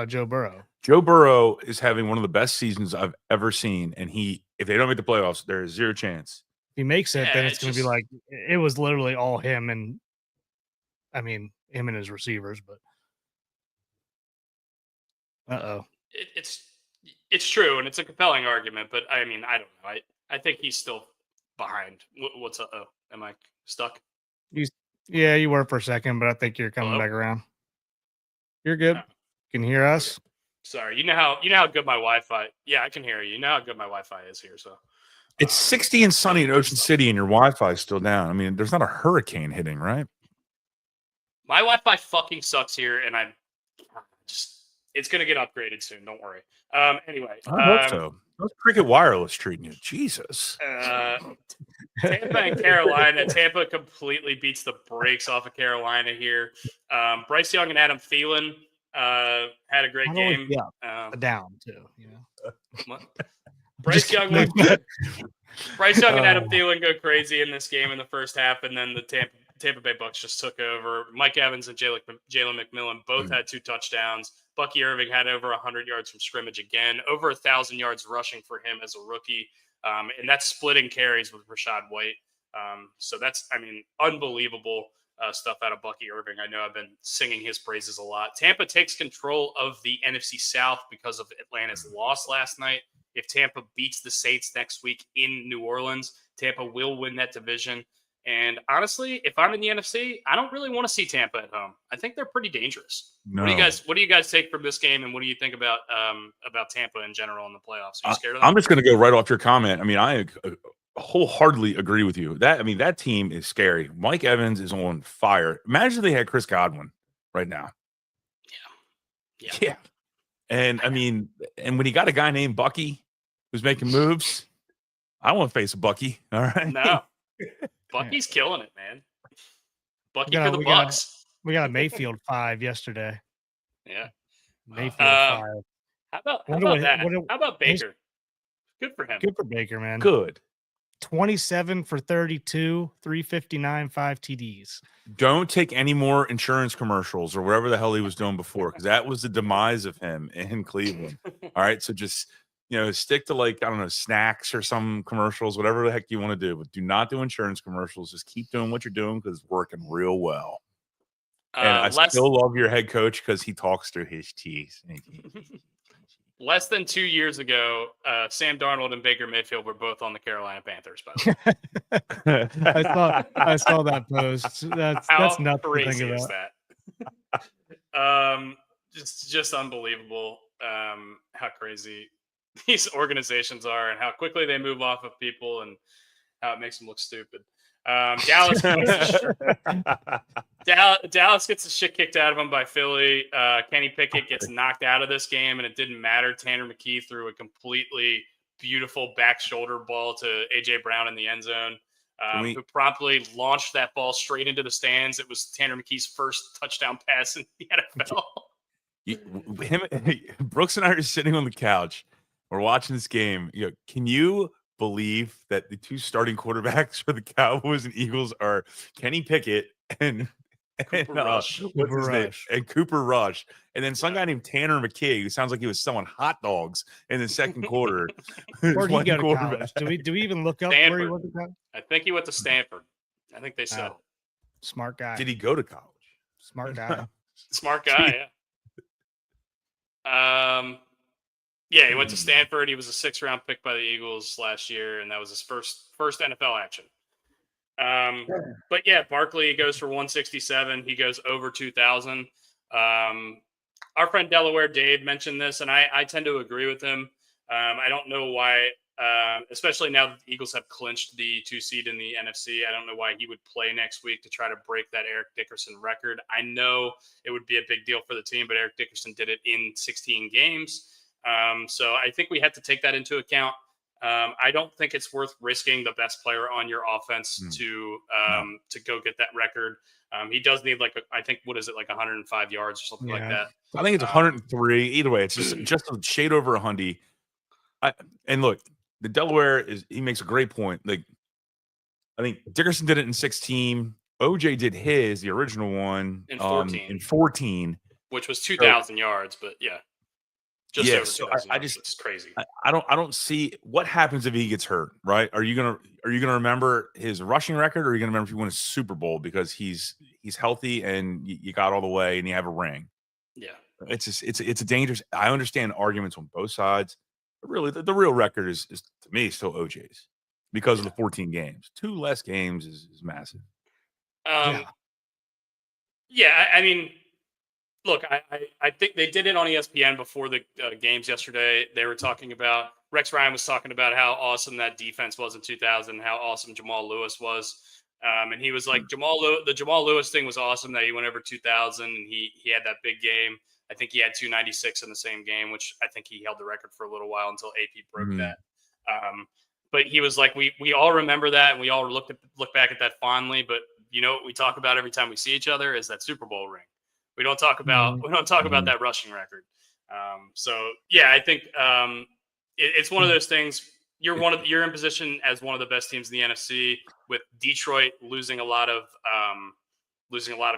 S1: Joe Burrow.
S3: Joe Burrow is having one of the best seasons I've ever seen, and if they don't make the playoffs, there is 0 chance.
S1: If he makes it, then it's going to be like it was literally all him and him and his receivers. But
S2: it's true, and it's a compelling argument. But I mean, I don't know. I think he's still behind. What's up? Am I stuck?
S1: Yeah, you were for a second, but I think you're coming back around. You're good. Oh. Can you hear us?
S2: Okay. Sorry. You know how good my Wi-Fi. Yeah, I can hear you. You know how good my Wi-Fi is here. So
S3: it's 60 and sunny in Ocean City, and your Wi-Fi is still down. I mean, there's not a hurricane hitting, right?
S2: My Wi-Fi fucking sucks here, and it's gonna get upgraded soon. Don't worry. Anyway,
S3: I hope so. How's Cricket Wireless treating you? Jesus.
S2: Tampa and Carolina. Tampa completely beats the brakes off of Carolina here. Bryce Young and Adam Thielen had a great game.
S1: Yeah, down too.
S2: What? Bryce Young and Adam Thielen go crazy in this game in the first half, and then the Tampa Bay Bucks just took over. Mike Evans and Jalen McMillan both had 2 touchdowns. Bucky Irving had over 100 yards from scrimmage again, over 1,000 yards rushing for him as a rookie. And that's splitting carries with Rashad White. So that's, unbelievable stuff out of Bucky Irving. I know I've been singing his praises a lot. Tampa takes control of the NFC South because of Atlanta's loss last night. If Tampa beats the Saints next week in New Orleans, Tampa will win that division. And honestly, if I'm in the NFC, I don't really want to see Tampa at home. I think they're pretty dangerous. No. What do you guys take from this game, and what do you think about Tampa in general in the playoffs? Are you scared of them?
S3: I'm just going to go right off your comment. I mean, I wholeheartedly agree with you. That team is scary. Mike Evans is on fire. Imagine if they had Chris Godwin right now. Yeah. And when he got a guy named Bucky who's making moves, I don't want to face a Bucky. All right.
S2: No. Bucky's killing it, man. Bucky for the Bucks.
S1: We got a Mayfield 5 yesterday.
S2: Yeah.
S1: Mayfield 5.
S2: How about Baker? Good for him.
S1: Good for Baker, man.
S3: Good.
S1: 27 for 32, 359, 5 TDs. Don't
S3: take any more insurance commercials or whatever the hell he was doing before, because that was the demise of him in Cleveland. All right. So just stick to snacks or some commercials, whatever the heck you want to do, but do not do insurance commercials. Just keep doing what you're doing because it's working real well. And I still love your head coach because he talks through his teeth.
S2: Less than 2 years ago, Sam Darnold and Baker Mayfield were both on the Carolina Panthers. By the
S1: way. I saw that post. That's nuts to think about.
S2: Is that? Just unbelievable. How crazy these organizations are and how quickly they move off of people and how it makes them look stupid. Dallas gets the shit kicked out of them by Philly. Kenny Pickett gets knocked out of this game, and it didn't matter. Tanner McKee threw a completely beautiful back shoulder ball to A.J. Brown in the end zone, who promptly launched that ball straight into the stands. It was Tanner McKee's first touchdown pass in the NFL.
S3: Brooks and I are sitting on the couch. We're watching this game. Can you believe that the two starting quarterbacks for the Cowboys and Eagles are Kenny Pickett and
S2: Cooper Rush.
S3: what's his name?
S1: Rush.
S3: And Cooper Rush. And then some guy named Tanner McKay, who sounds like he was selling hot dogs in the second quarter.
S1: Where'd he go to college? Do we even look up where he
S2: Stanford.
S1: went to college?
S2: I think he went to Stanford. I think they said
S1: Oh. Smart guy.
S3: Did he go to college?
S1: Smart guy.
S2: smart guy. Yeah. Yeah, he went to Stanford. He was a 6th-round pick by the Eagles last year, and that was his first NFL action. But yeah, Barkley goes for 167. He goes over 2,000. Our friend Delaware Dave mentioned this, and I tend to agree with him. I don't know why, especially now that the Eagles have clinched the 2 seed in the NFC. I don't know why he would play next week to try to break that Eric Dickerson record. I know it would be a big deal for the team, but Eric Dickerson did it in 16 games. So I think we have to take that into account. I don't think it's worth risking the best player on your offense to go get that record. He does need I think, what is it, like 105 yards or something like that.
S3: I think it's 103. Either way, it's just a shade over 100. And look, the Delaware he makes a great point. Like, I think Dickerson did it in 16. OJ did the original one
S2: in 14.
S3: In 14,
S2: which was 2,000 yards, but yeah. Just over 2,000 yards. It's crazy.
S3: I don't see what happens if he gets hurt, right? Are you gonna remember his rushing record, or are you gonna remember if he won a Super Bowl because he's healthy and you got all the way and you have a ring?
S2: Yeah,
S3: it's a dangerous. I understand arguments on both sides, but really the real record is to me still OJ's because of the 14 games. 2 less games is massive.
S2: Yeah, I mean. Look, I think they did it on ESPN before the games yesterday. They were talking about Rex Ryan was talking about how awesome that defense was in 2000, how awesome Jamal Lewis was, and he was like the Jamal Lewis thing was awesome that he went over 2,000 and he had that big game. I think he had 296 in the same game, which I think he held the record for a little while until AP broke that. But he was like, we all remember that and we all look back at that fondly. But you know what we talk about every time we see each other is that Super Bowl ring. We don't talk about that rushing record. So yeah, I think it's one of those things. You're in position as one of the best teams in the NFC, with Detroit losing a lot of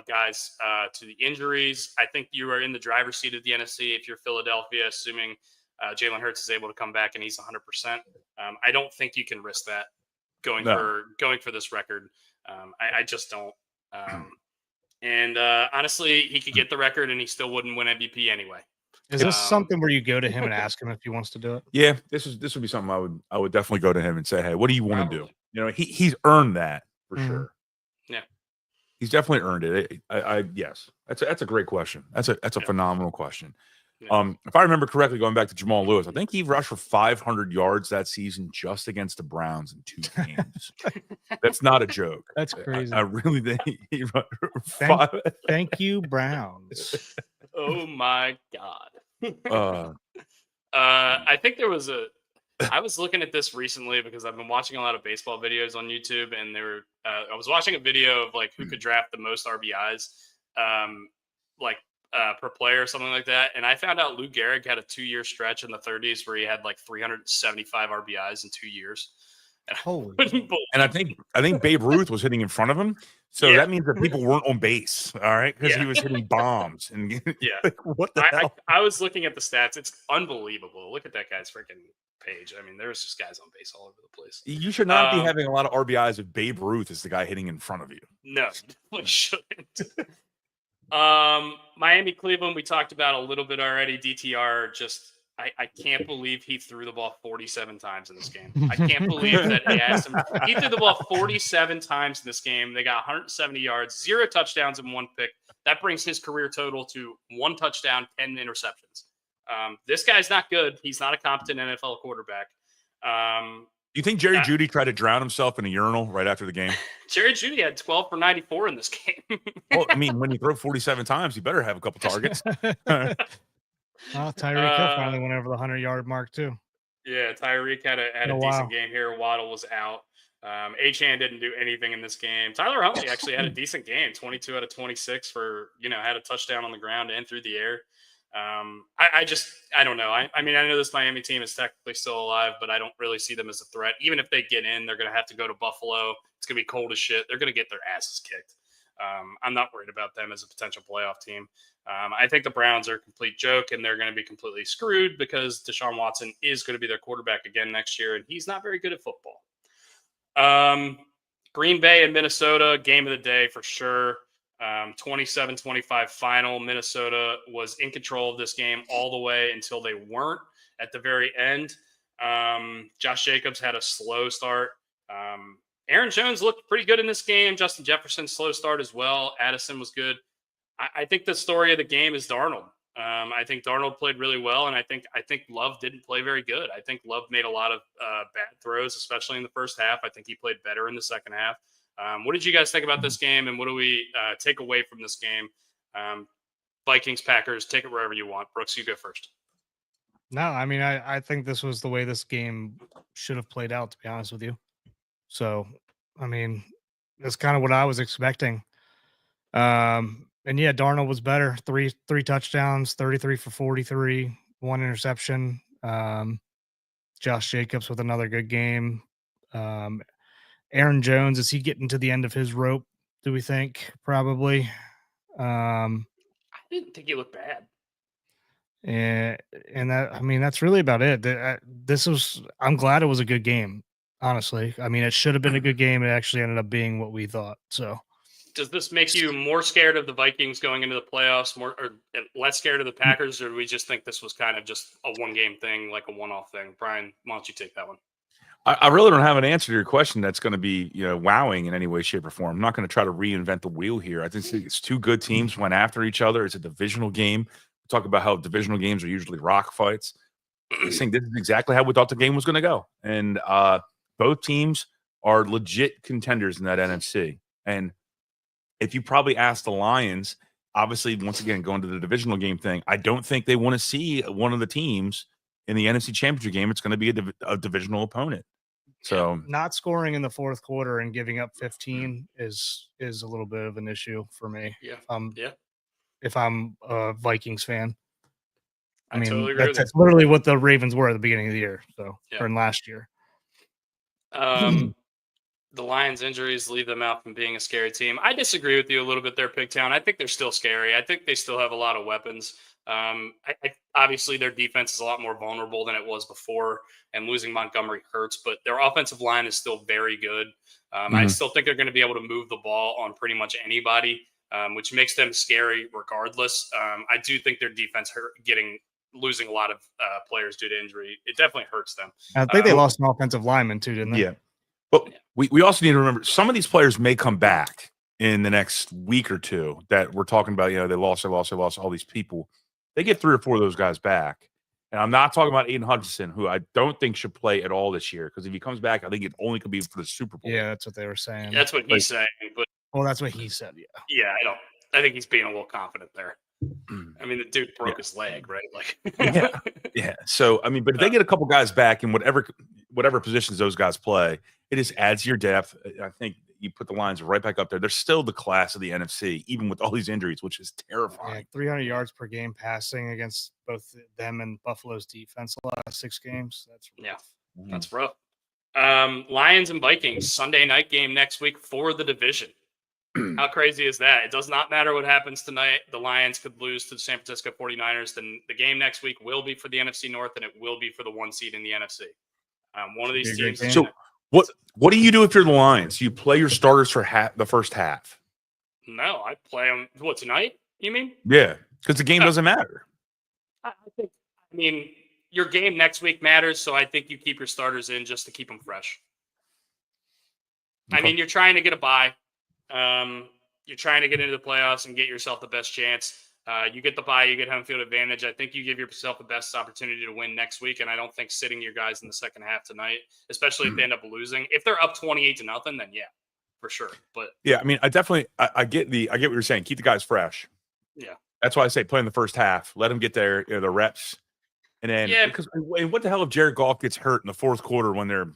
S2: guys to the injuries. I think you are in the driver's seat of the NFC if you're Philadelphia, assuming Jalen Hurts is able to come back and he's 100%. I don't think you can risk that going for this record. I just don't. And honestly, he could get the record and he still wouldn't win MVP anyway.
S1: Is this something where you go to him and ask him if he wants to do it?
S3: Yeah, this would be something I would definitely go to him and say, hey, what do you want to do? You know, he's earned that for sure.
S2: Yeah,
S3: he's definitely earned it. Yes, that's a great question. That's a phenomenal question. Yeah. If I remember correctly, going back to Jamal Lewis, I think he rushed for 500 yards that season just against the Browns in 2 games. That's not a joke.
S1: That's crazy.
S3: I really think he
S1: thank you, Browns.
S2: Oh my God. I think there was I was looking at this recently because I've been watching a lot of baseball videos on YouTube, and I was watching a video of like who could draft the most RBIs, per player or something like that. And I found out Lou Gehrig had a 2-year stretch in the 30s where he had like 375 RBIs in 2 years.
S1: Holy!
S3: And I think Babe Ruth was hitting in front of him, so that means that people weren't on base. All right, because he was hitting bombs. And like, what the hell?
S2: I was looking at the stats. It's unbelievable. Look at that guy's freaking page. I mean, there's just guys on base all over the place.
S3: You should not be having a lot of RBIs if Babe Ruth is the guy hitting in front of you.
S2: No, you shouldn't. Miami, Cleveland, we talked about a little bit already. DTR just, I can't believe he threw the ball 47 times in this game. I can't believe that they asked him. He threw the ball 47 times in this game. They got 170 yards, 0 touchdowns, and 1 pick. That brings his career total to 1 touchdown, 10 interceptions. This guy's not good. He's not a competent NFL quarterback.
S3: Do you think Jerry Jeudy tried to drown himself in a urinal right after the game?
S2: Jerry Jeudy had 12 for 94 in this game.
S3: Well, I mean, when you throw 47 times, you better have a couple targets.
S1: Well, Tyreek Hill finally went over the 100-yard mark too.
S2: Yeah, Tyreek had a decent game here. Waddle was out. Achane didn't do anything in this game. Tyler Huntley actually had a decent game, 22 out of 26 for, had a touchdown on the ground and through the air. I don't know. I mean, I know this Miami team is technically still alive, but I don't really see them as a threat. Even if they get in, they're going to have to go to Buffalo. It's going to be cold as shit. They're going to get their asses kicked. I'm not worried about them as a potential playoff team. I think the Browns are a complete joke, and they're going to be completely screwed because Deshaun Watson is going to be their quarterback again next year, and he's not very good at football. Green Bay and Minnesota, game of the day for sure. 27-25 final. Minnesota was in control of this game all the way until they weren't at the very end. Josh Jacobs had a slow start. Aaron Jones looked pretty good in this game. Justin Jefferson, slow start as well. Addison was good. I think the story of the game is Darnold. I think Darnold played really well, and I think Love didn't play very good. I think Love made a lot of bad throws, especially in the first half. I think he played better in the second half. What did you guys think about this game, and what do we take away from this game? Vikings, Packers, take it wherever you want. Brooks, you go first.
S1: No, I mean, I think this was the way this game should have played out, to be honest with you. So, I mean, that's kind of what I was expecting. And yeah, Darnold was better. Three touchdowns, 33 for 43, 1 interception. Josh Jacobs with another good game. Aaron Jones, is he getting to the end of his rope, do we think? Probably.
S2: I didn't think he looked bad.
S1: And that, I mean, that's really about it. I'm glad it was a good game, honestly. I mean, it should have been a good game. It actually ended up being what we thought. So,
S2: does this make you more scared of the Vikings going into the playoffs, more or less scared of the Packers, or do we just think this was kind of just a one-game thing, like a one-off thing? Brian, why don't you take that one?
S3: I really don't have an answer to your question that's going to be, wowing in any way, shape, or form. I'm not going to try to reinvent the wheel here. I think it's two good teams went after each other. It's a divisional game. We talk about how divisional games are usually rock fights. I think this is exactly how we thought the game was going to go. And both teams are legit contenders in that NFC. And if you probably ask the Lions, obviously, once again, going to the divisional game thing, I don't think they want to see one of the teams in the NFC Championship game. It's going to be a divisional opponent. So
S1: not scoring in the fourth quarter and giving up 15 is a little bit of an issue for me.
S2: Yeah.
S1: If I'm a Vikings fan, I mean,
S2: totally agree
S1: that's literally what the Ravens were at the beginning of the year. So,
S2: yeah.
S1: or in last year.
S2: The Lions injuries leave them out from being a scary team. I disagree with you a little bit there, Pigtown. I think they're still scary. I think they still have a lot of weapons. Obviously, their defense is a lot more vulnerable than it was before, and losing Montgomery hurts, but their offensive line is still very good. I still think they're going to be able to move the ball on pretty much anybody, which makes them scary regardless. I do think their defense losing a lot of players due to injury. It definitely hurts them.
S1: I think they lost an offensive lineman too, didn't they?
S3: Yeah. But we also need to remember some of these players may come back in the next week or two that we're talking about. They lost all these people. They get 3 or 4 of those guys back. And I'm not talking about Aiden Hutchinson, who I don't think should play at all this year, because if he comes back, I think it only could be for the Super Bowl.
S1: Yeah, that's what they were saying.
S2: That's what he's saying. But
S1: that's what he said. Yeah.
S2: Yeah, I think he's being a little confident there. I mean, the dude broke his leg, right? Like,
S3: yeah. So, I mean, but if they get a couple guys back in whatever positions those guys play, it just adds to your depth. I think you put the Lions right back up there. They're still the class of the NFC, even with all these injuries, which is terrifying.
S1: Yeah, 300 yards per game passing against both them and Buffalo's defense the last 6 games. That's rough.
S2: That's rough. Lions and Vikings, Sunday night game next week for the division. How crazy is that? It does not matter what happens tonight. The Lions could lose to the San Francisco 49ers. Then the game next week will be for the NFC North, and it will be for the 1 seed in the NFC. One of these teams.
S3: So what do you do if you're the Lions? You play your starters for the first half?
S2: No, I play them. What, tonight? You mean?
S3: Yeah, because the game doesn't matter.
S2: I mean, your game next week matters, so I think you keep your starters in just to keep them fresh. Okay. I mean, you're trying to get a bye. You're trying to get into the playoffs and get yourself the best chance. You get the bye, you get home field advantage. I think you give yourself the best opportunity to win next week. And I don't think sitting your guys in the second half tonight, especially if they end up losing, if they're up 28-0, then yeah, for sure. But
S3: yeah, I mean, I definitely, I get what you're saying. Keep the guys fresh.
S2: Yeah.
S3: That's why I say play in the first half, let them get their reps. And then, because what the hell if Jared Goff gets hurt in the fourth quarter when they're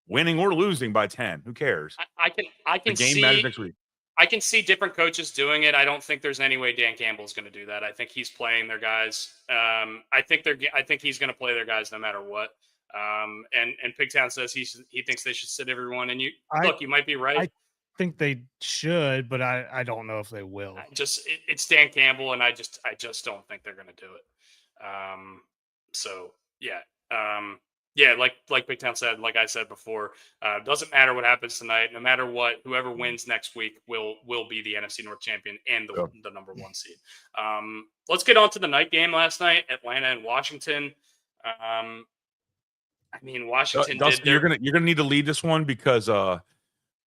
S3: winning or losing by 10? Who cares?
S2: I can
S3: the game
S2: see,
S3: matters next week.
S2: I can see different coaches doing it. I don't think there's any way Dan Campbell's going to do that. I think he's playing their guys. I think he's going to play their guys no matter what. And Pigtown says he thinks they should sit everyone. And you might be right.
S1: I think they should, but I don't know if they will.
S2: It's Dan Campbell, and I just don't think they're going to do it. So yeah. Yeah, like Big Town said, like I said before, doesn't matter what happens tonight. No matter what, whoever wins next week will be the NFC North champion and the number 1 seed. Let's get on to the night game last night, Atlanta and Washington. I mean, Washington
S3: Dustin, you're gonna need to lead this one because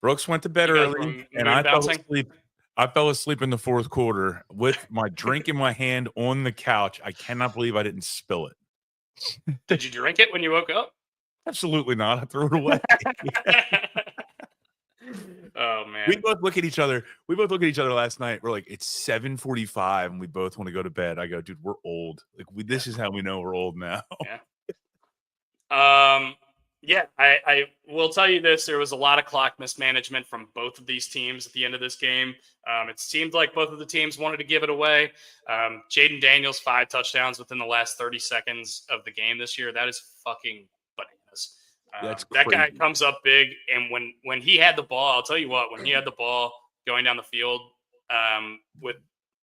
S3: Brooks went to bed early and I fell asleep. I fell asleep in the fourth quarter with my drink in my hand on the couch. I cannot believe I didn't spill it.
S2: Did you drink it when you woke up?
S3: Absolutely not. I threw it away.
S2: Oh man.
S3: We both look at each other. Last night. We're like, it's 7:45 and we both want to go to bed. I go, dude, we're old. Like this is how we know we're old now.
S2: Yeah. Yeah, I will tell you this. There was a lot of clock mismanagement from both of these teams at the end of this game. It seemed like both of the teams wanted to give it away. Jaden Daniels, 5 touchdowns within the last 30 seconds of the game this year. That is fucking bananas. That guy comes up big, and when he had the ball, I'll tell you what, when he had the ball going down the field with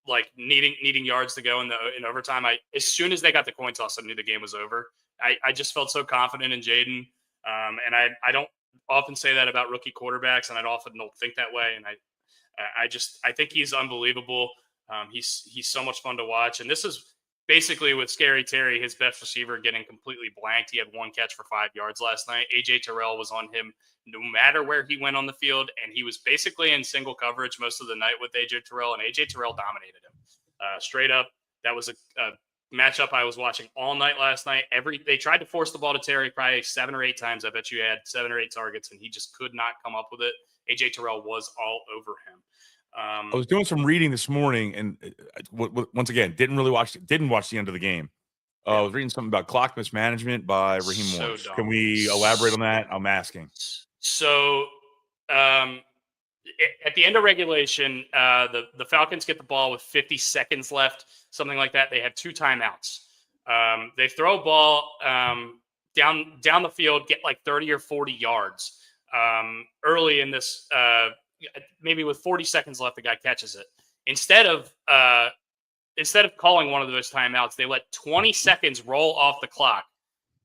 S2: like needing yards to go in overtime, as soon as they got the coin toss, I knew the game was over. I just felt so confident in Jaden. And I don't often say that about rookie quarterbacks, and I often don't think that way. And I think he's unbelievable. He's so much fun to watch. And this is basically with Scary Terry, his best receiver, getting completely blanked. He had 1 catch for 5 yards last night. AJ Terrell was on him no matter where he went on the field, and he was basically in single coverage most of the night with AJ Terrell, and AJ Terrell dominated him straight up. That was a matchup I was watching all night last night. They tried to force the ball to Terry probably 7 or 8 times. I bet you had 7 or 8 targets, and he just could not come up with it. AJ Terrell was all over him.
S3: I was doing some reading this morning, and once again, didn't watch the end of the game. I was reading something about clock mismanagement by Raheem Morris. Can we elaborate on that? I'm asking.
S2: So, at the end of regulation, the Falcons get the ball with 50 seconds left, something like that. They have 2 timeouts. They throw a ball down the field, get like 30 or 40 yards. Early in this, maybe with 40 seconds left, the guy catches it. Instead of calling one of those timeouts, they let 20 seconds roll off the clock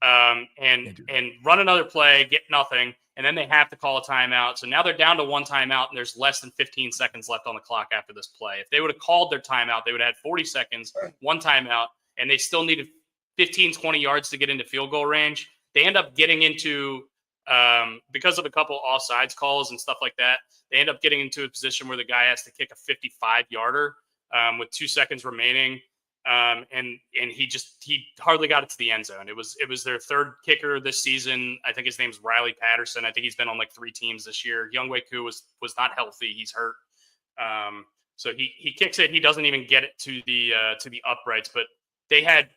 S2: and run another play, get nothing. And then they have to call a timeout. So now they're down to 1 timeout, and there's less than 15 seconds left on the clock after this play. If they would have called their timeout, they would have had 40 seconds, 1 timeout, and they still needed 15, 20 yards to get into field goal range. They end up getting into, because of a couple offsides calls and stuff like that, they end up getting into a position where the guy has to kick a 55-yarder with 2 seconds remaining. And he hardly got it to the end zone. It was their 3rd kicker this season. I think his name's Riley Patterson. I think he's been on like 3 teams this year. Younghoe Koo was not healthy. He's hurt. So he kicks it. He doesn't even get it to the uprights, but they had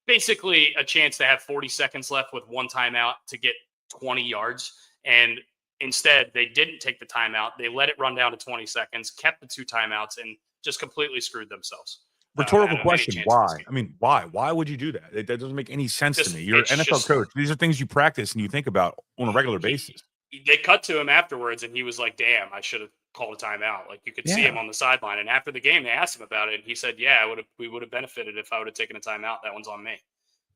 S2: basically a chance to have 40 seconds left with 1 timeout to get 20 yards. And instead they didn't take the timeout. They let it run down to 20 seconds, kept the 2 timeouts, and just completely screwed themselves.
S3: Rhetorical question. Why? I mean, why? Why would you do that? That doesn't make any sense to me. You're an NFL coach. These are things you practice and you think about on a regular basis.
S2: They cut to him afterwards, and he was like, damn, I should have called a timeout. Like, you could see him on the sideline. And after the game, they asked him about it, and he said, yeah, we would have benefited if I would have taken a timeout. That one's on me.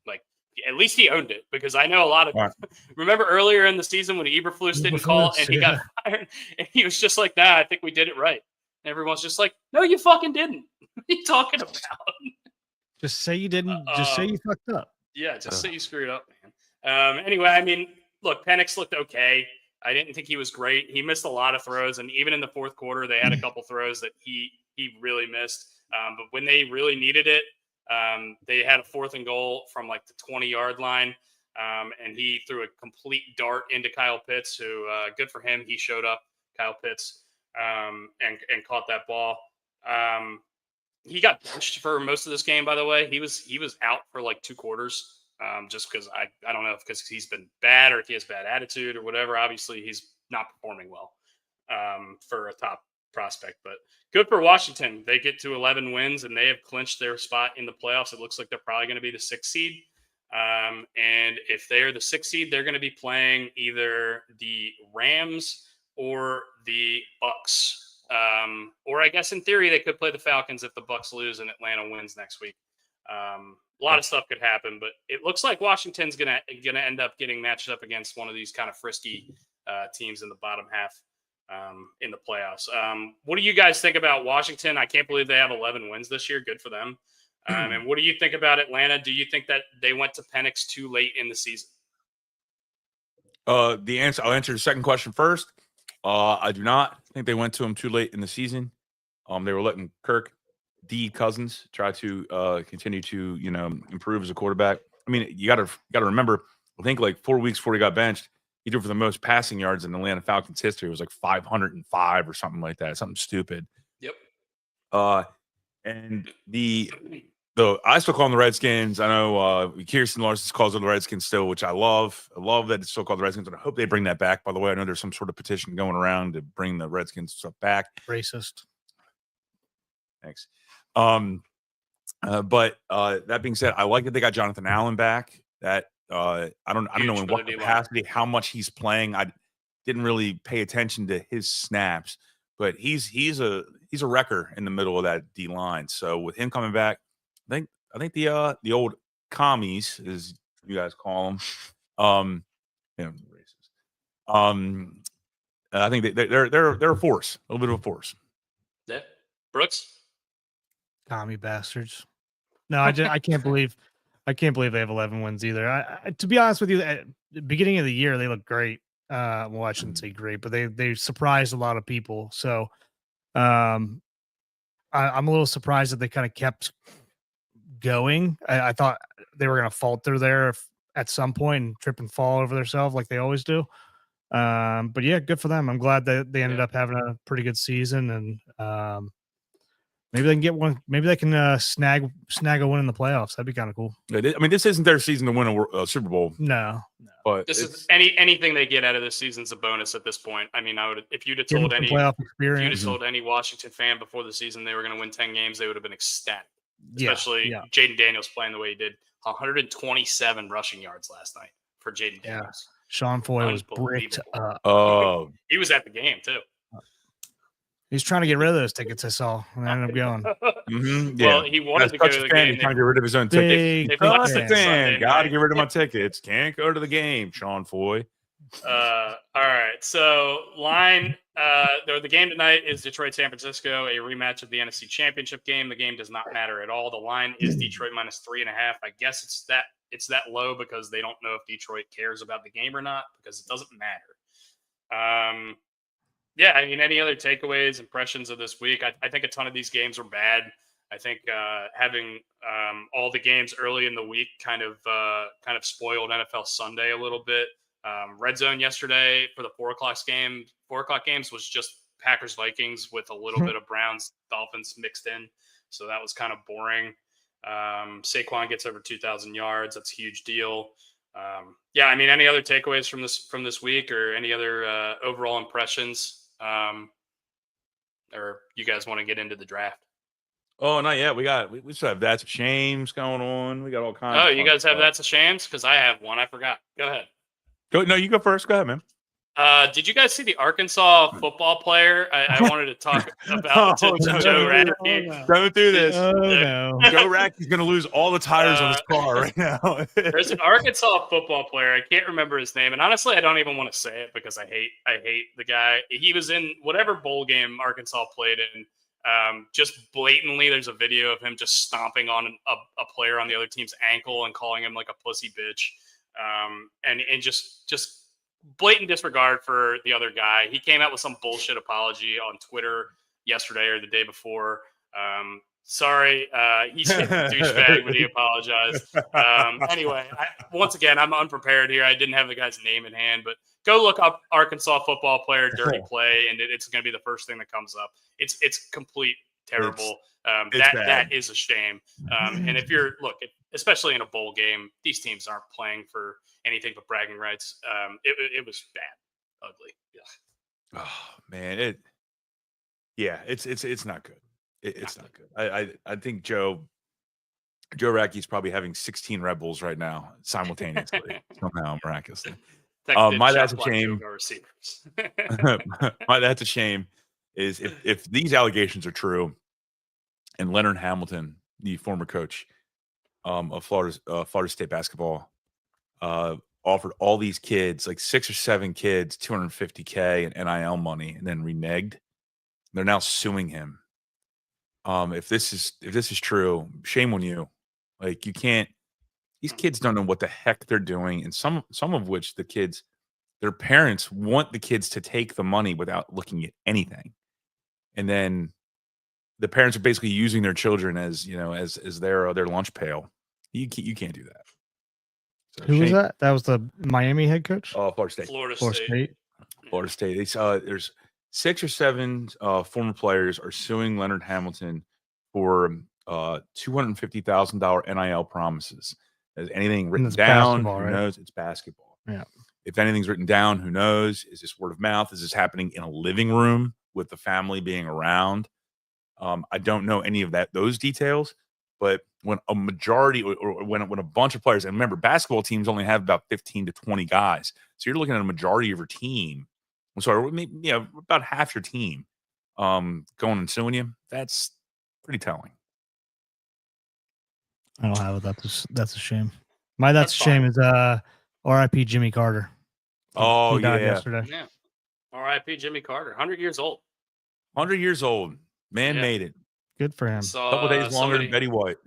S2: Like, at least he owned it, because I know a lot of remember earlier in the season when Eberflus didn't call and he got fired, and he was just like, nah, I think we did it right. And everyone's just like, no, you fucking didn't. What are you talking about?
S1: Just say you didn't. Just say you fucked up.
S2: Yeah, just say you screwed up, man. Anyway, I mean, look, Penix looked okay. I didn't think he was great. He missed a lot of throws, and even in the fourth quarter, they had a couple throws that he really missed. But when they really needed it, they had a 4th and goal from like the 20-yard line, and he threw a complete dart into Kyle Pitts, who good for him. He showed up, Kyle Pitts, and caught that ball. He got benched for most of this game, by the way. He was out for like 2 quarters. Just because I don't know if because he's been bad or if he has bad attitude or whatever. Obviously, he's not performing well for a top prospect. But good for Washington. They get to 11 wins and they have clinched their spot in the playoffs. It looks like they're probably going to be the 6th seed. And if they're the 6th seed, they're going to be playing either the Rams or the Bucks. Or I guess in theory they could play the Falcons if the Bucks lose and Atlanta wins next week. A lot of stuff could happen, but it looks like Washington's gonna end up getting matched up against one of these kind of frisky teams in the bottom half in the playoffs. What do you guys think about Washington? I can't believe they have 11 wins this year. Good for them. And what do you think about Atlanta? Do you think that they went to Penix too late in the season?
S3: I'll answer the second question first. I do not think they went to him too late in the season. They were letting Kirk Cousins try to continue to improve as a quarterback. I mean, you got to remember. I think like 4 weeks before he got benched, he threw for the most passing yards in Atlanta Falcons history. It was like 505 or something like that, something stupid.
S2: Yep.
S3: And I still call them the Redskins. I know Kirsten Larson calls them the Redskins still, which I love. I love that it's still called the Redskins, and I hope they bring that back. By the way, I know there's some sort of petition going around to bring the Redskins stuff back.
S1: Racist.
S3: Thanks. But that being said, I like that they got Jonathan Allen back. That I don't know in what capacity, how much he's playing. I didn't really pay attention to his snaps, but he's a wrecker in the middle of that D line. So with him coming back, I think the old commies, as you guys call them, racist. I think they're a force, a little bit of a force.
S2: Yeah, Brooks.
S1: Commie bastards. No, I can't believe they have 11 wins either. To be honest with you, at the beginning of the year they looked great. Well, I shouldn't say great, but they surprised a lot of people. So, I'm a little surprised that they kind of kept going. I thought they were going to falter there at some point and trip and fall over themselves like they always do. But yeah, good for them. I'm glad that they ended up having a pretty good season, and maybe they can get one. Maybe they can snag a win in the playoffs. That'd be kind of cool.
S3: I mean, this isn't their season to win a Super Bowl.
S1: No.
S3: But
S2: this is anything they get out of this season's a bonus at this point. I mean, if you'd have told any Washington fan before the season they were going to win 10 games, they would have been ecstatic. Especially Jaden Daniels playing the way he did. 127 rushing yards last night for Jaden Daniels.
S1: Sean Foy was bricked up.
S3: Oh,
S2: he was at the game too.
S1: He's trying to get rid of those tickets. I saw, and I ended up going.
S3: Yeah.
S2: Well, he wanted to go to the game.
S3: He's trying to get rid of his own tickets. Got to get rid of my tickets. Can't go to the game, Sean Foy.
S2: All right. So line, the game tonight is Detroit, San Francisco, a rematch of the NFC Championship game. The game does not matter at all. The line is Detroit -3.5. I guess it's that low because they don't know if Detroit cares about the game or not, because it doesn't matter. Yeah, I mean, any other takeaways, impressions of this week? I think a ton of these games were bad. I think having all the games early in the week kind of spoiled NFL Sunday a little bit. Red Zone yesterday for the 4 o'clock games was just Packers Vikings with a little bit of Browns Dolphins mixed in, so that was kind of boring. Saquon gets over 2,000 yards. That's a huge deal. Yeah, I mean, any other takeaways from this week, or any other overall impressions? Or you guys want to get into the draft?
S3: Oh, not yet. We still have That's a Shames going on. We got all kinds.
S2: Oh, you guys have That's a Shames? Because I have one. I forgot. Go ahead.
S3: No, you go first. Go ahead, man.
S2: Did you guys see the Arkansas football player? I wanted to talk about Joe Radke.
S3: Don't do this.
S1: Oh, no.
S3: Joe Radke's going to lose all the tires on his car right now.
S2: There's an Arkansas football player. I can't remember his name, and honestly, I don't even want to say it because I hate the guy. He was in whatever bowl game Arkansas played in. Just blatantly, there's a video of him just stomping on a player on the other team's ankle and calling him like a pussy bitch. And just blatant disregard for the other guy. He came out with some bullshit apology on Twitter yesterday or the day before. Sorry, he's a douchebag, but he apologized. Anyway, once again, I'm unprepared here. I didn't have the guy's name in hand, but go look up Arkansas football player dirty play, and it's going to be the first thing that comes up. It's complete terrible. That is a shame. And if especially in a bowl game, these teams aren't playing for anything but bragging rights. It was bad, ugly. Yeah.
S3: Oh man, Yeah, it's not good. It's not good. I think Joe Rackey's probably having 16 Red Bulls right now simultaneously, somehow miraculously. My that's a shame.
S2: Receivers.
S3: My that's a shame is if these allegations are true, and Leonard Hamilton, the former coach of Florida State basketball, offered all these kids, like 6 or 7 kids, $250K in NIL money, and then reneged. They're now suing him. If this is true, shame on you. Like you can't. These kids don't know what the heck they're doing, and some of which their parents want the kids to take the money without looking at anything, and then the parents are basically using their children as as their lunch pail. You can't do that. So
S1: Who was that? That was the Miami head coach.
S3: Florida State.
S2: Florida State.
S3: Florida State. There's 6 or 7 former players are suing Leonard Hamilton for $250,000 NIL promises. Is anything written down? Who knows? It's basketball.
S1: Yeah.
S3: If anything's written down, who knows? Is this word of mouth? Is this happening in a living room with the family being around? I don't know any of those details. But when a majority or when a bunch of players, and remember, basketball teams only have about 15 to 20 guys. So you're looking at a majority of your team. About half your team going and suing you. That's pretty telling.
S1: I don't have it. That's a shame. That's a shame is R.I.P. Jimmy Carter. He died yesterday.
S2: Yeah. R.I.P. Jimmy Carter. 100 years old.
S3: 100 years old. Man made it.
S1: Good for him.
S3: A couple days longer than Betty White.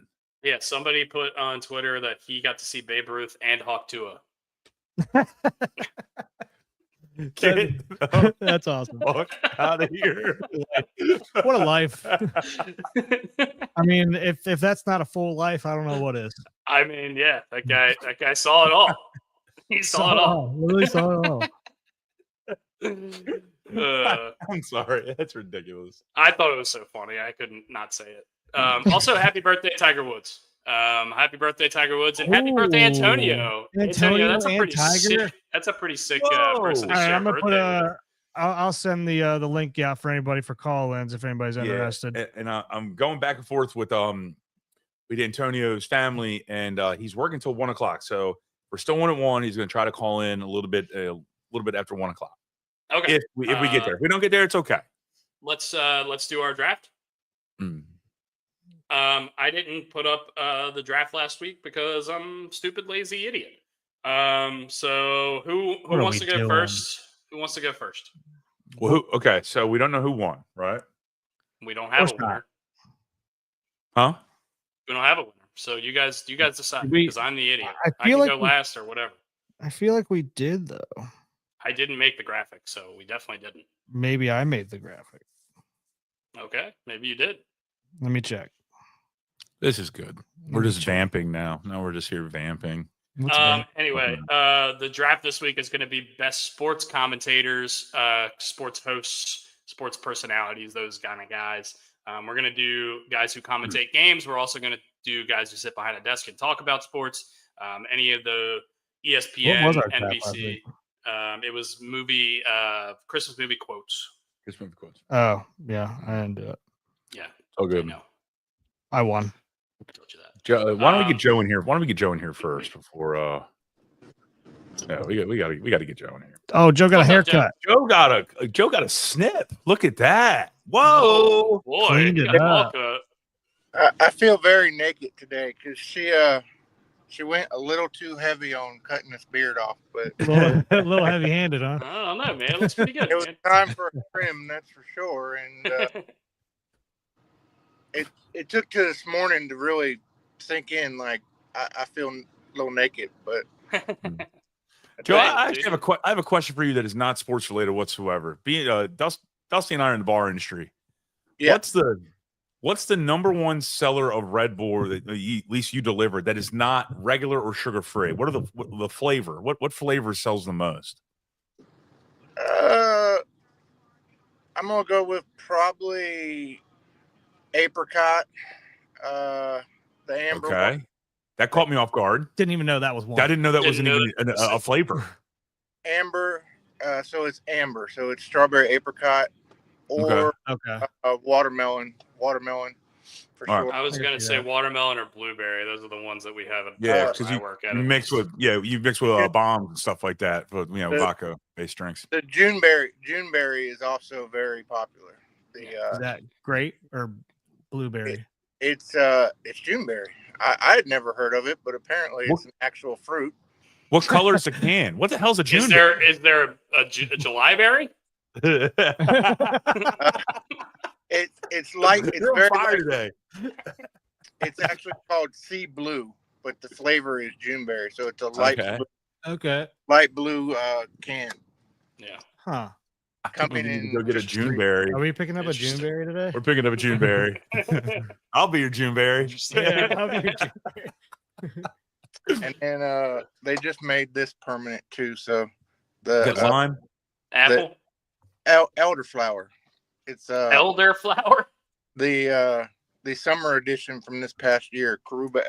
S2: Yeah, somebody put on Twitter that he got to see Babe Ruth and Hawk Tua.
S1: That's awesome.
S3: Fuck out of here.
S1: What a life. I mean, if that's not a full life, I don't know what is.
S2: I mean, yeah, that guy saw it all. He saw it all.
S1: Really saw it all.
S3: I'm sorry. That's ridiculous.
S2: I thought it was so funny. I couldn't not say it. Also, happy birthday, Tiger Woods. Happy birthday, Tiger Woods, and happy birthday, Antonio. Antonio, that's a pretty sick. That's a pretty sick person to share birthday.
S1: I'll send the link out for anybody for call-ins if anybody's interested.
S3: And I'm going back and forth with Antonio's family, and he's working till 1:00. So we're still 1-1. He's going to try to call in a little bit after 1:00.
S2: Okay.
S3: If we get there, if we don't get there, it's okay.
S2: Let's do our draft. I didn't put up the draft last week because I'm a stupid, lazy idiot. So who wants to go first? Who wants to go first?
S3: Well, okay. So we don't know who won, right?
S2: We don't have a winner.
S3: Huh?
S2: We don't have a winner. So you guys decide because I'm the idiot. I can go last or whatever.
S1: I feel like we did though.
S2: I didn't make the graphic, so we definitely didn't.
S1: Maybe I made the graphic.
S2: Okay, maybe you did.
S1: Let me check.
S3: This is good. We're just vamping now. No, we're just here vamping.
S2: Anyway, the draft this week is going to be best sports commentators, sports hosts, sports personalities, those kind of guys. We're going to do guys who commentate games. We're also going to do guys who sit behind a desk and talk about sports. Any of the ESPN, NBC. It was Christmas movie quotes.
S3: Christmas movie quotes.
S1: Oh, yeah. I didn't do it.
S2: Yeah.
S3: Oh, good.
S2: No.
S1: I won.
S2: I told you that.
S3: Joe, why don't we get Joe in here? Why don't we get Joe in here first before yeah, we got to get Joe in here.
S1: Oh, Joe got a haircut.
S3: Joe got a snip. Look at that. Whoa.
S2: Boy,
S1: cleaned it up.
S4: I feel very naked today because she went a little too heavy on cutting this beard off, but
S1: a little heavy-handed, huh?
S2: I don't know, man. It looks pretty good.
S4: It was time for a trim, that's for sure. And it took to this morning to really sink in. Like I feel a little naked, but
S3: Joe, I actually have a question for you that is not sports related whatsoever. Being Dusty and I are in the bar industry.
S4: yeah,
S3: What's the number one seller of Red Bull that at least you delivered that is not regular or sugar free? What are the flavor? What flavor sells the most?
S4: I'm gonna go with probably apricot. The amber.
S3: Okay,
S4: one.
S3: that caught me off guard.
S1: Didn't even know that was one.
S3: I didn't know that wasn't even a flavor.
S4: Amber. So it's amber. So it's strawberry apricot. or
S1: Okay.
S4: watermelon for
S3: All
S4: sure.
S3: right.
S2: I was
S1: I can
S2: gonna
S1: see
S2: say
S1: that.
S2: watermelon or blueberry. Those are the ones that we have at
S3: Yeah,
S2: where
S3: because
S2: I
S3: you,
S2: work at.
S3: you mix with bombs and stuff like that, but
S4: The-
S3: vodka based drinks.
S4: The Juneberry is also very popular.
S1: Is that grape or blueberry?
S4: It's Juneberry. I had never heard of it, but apparently it's an actual fruit.
S3: What color is the can? What the hell's a June?
S2: Is there a July berry?
S4: It's light. It's
S3: You're
S4: very
S3: on fire
S4: light.
S3: today.
S4: It's actually called Sea Blue, but the flavor is Juneberry, so it's a light
S1: Okay.
S4: blue can.
S2: Yeah.
S1: Huh.
S4: Coming
S3: We need to
S4: in
S3: go get a
S4: just
S3: Juneberry.
S1: Are we picking up a
S2: Interesting.
S1: Juneberry today?
S3: We're picking up a Juneberry. I'll be your Juneberry.
S1: Yeah, I'll be your Juneberry.
S4: And then they just made this permanent too. So the
S3: Get lime.
S2: Apple.
S4: elderflower. It's
S2: Elderflower.
S4: the summer edition from this past year. Karuba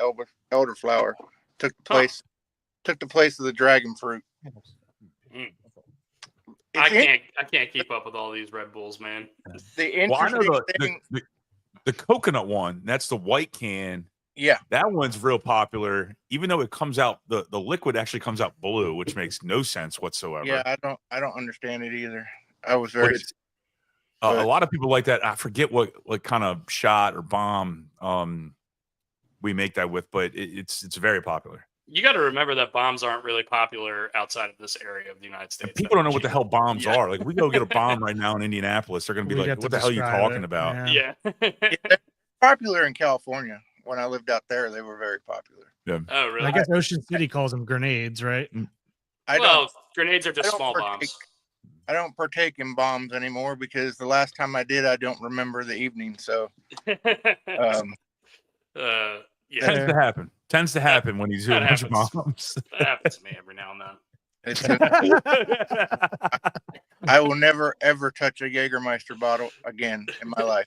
S4: elderflower took the place of the dragon fruit.
S2: I can't keep up with all these Red Bulls, man.
S4: The interesting thing,
S3: the coconut one. That's the white can.
S4: yeah,
S3: That one's real popular, even though it comes out the liquid actually comes out blue, which makes no sense whatsoever.
S4: yeah. I don't understand it either. I was very.
S3: A lot of people like that. I forget what kind of shot or bomb we make that with, but it's very popular.
S2: You got to remember that bombs aren't really popular outside of this area of the United States.
S3: And people don't know what the hell bombs are. Like, we go get a bomb right now in Indianapolis, they're going to be like, "What the hell are you talking about?"
S2: Yeah.
S4: Popular in California. When I lived out there, they were very popular.
S3: Yeah.
S2: Oh, really?
S1: I guess Ocean City calls them grenades, right?
S2: Grenades are just small
S4: partake,
S2: bombs.
S4: I don't partake in bombs anymore because the last time I did, I don't remember the evening. So,
S2: Yeah.
S3: Tends to happen when you do a bunch of bombs.
S2: That happens to me every now and then.
S4: I will never ever touch a Jägermeister bottle again in my life.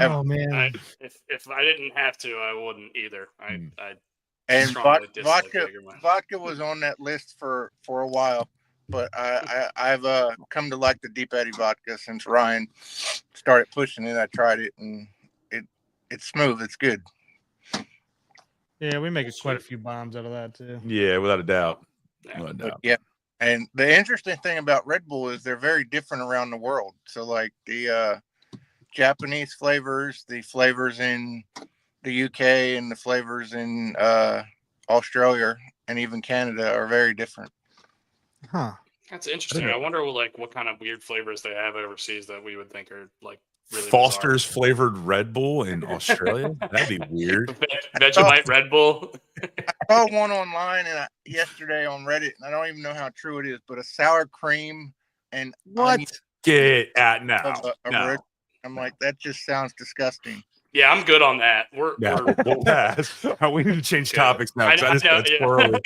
S1: Oh man!
S2: If I didn't have to, I wouldn't either.
S4: And
S2: strongly dislike Jägermeister.
S4: vodka was on that list for a while, but I've come to like the Deep Eddy vodka since Ryan started pushing it. I tried it and it's smooth. It's good.
S1: Yeah, we make quite a few bombs out of that too.
S3: Yeah, without a doubt.
S4: Yeah. And the interesting thing about Red Bull is they're very different around the world. So like the Japanese flavors, the flavors in the UK and the flavors in Australia and even Canada are very different.
S1: Huh.
S2: That's interesting. I wonder what kind of weird flavors they have overseas that we would think are like really
S3: Foster's
S2: bizarre.
S3: flavored Red Bull in Australia? That'd be weird.
S2: Vegemite Red Bull.
S4: I saw one online yesterday on Reddit, and I don't even know how true it is, but a sour cream and
S3: what? Get at now.
S4: No. I'm like, that just sounds disgusting.
S2: Yeah, I'm good on that. We'll
S3: pass. We need to change topics now. That's swirly.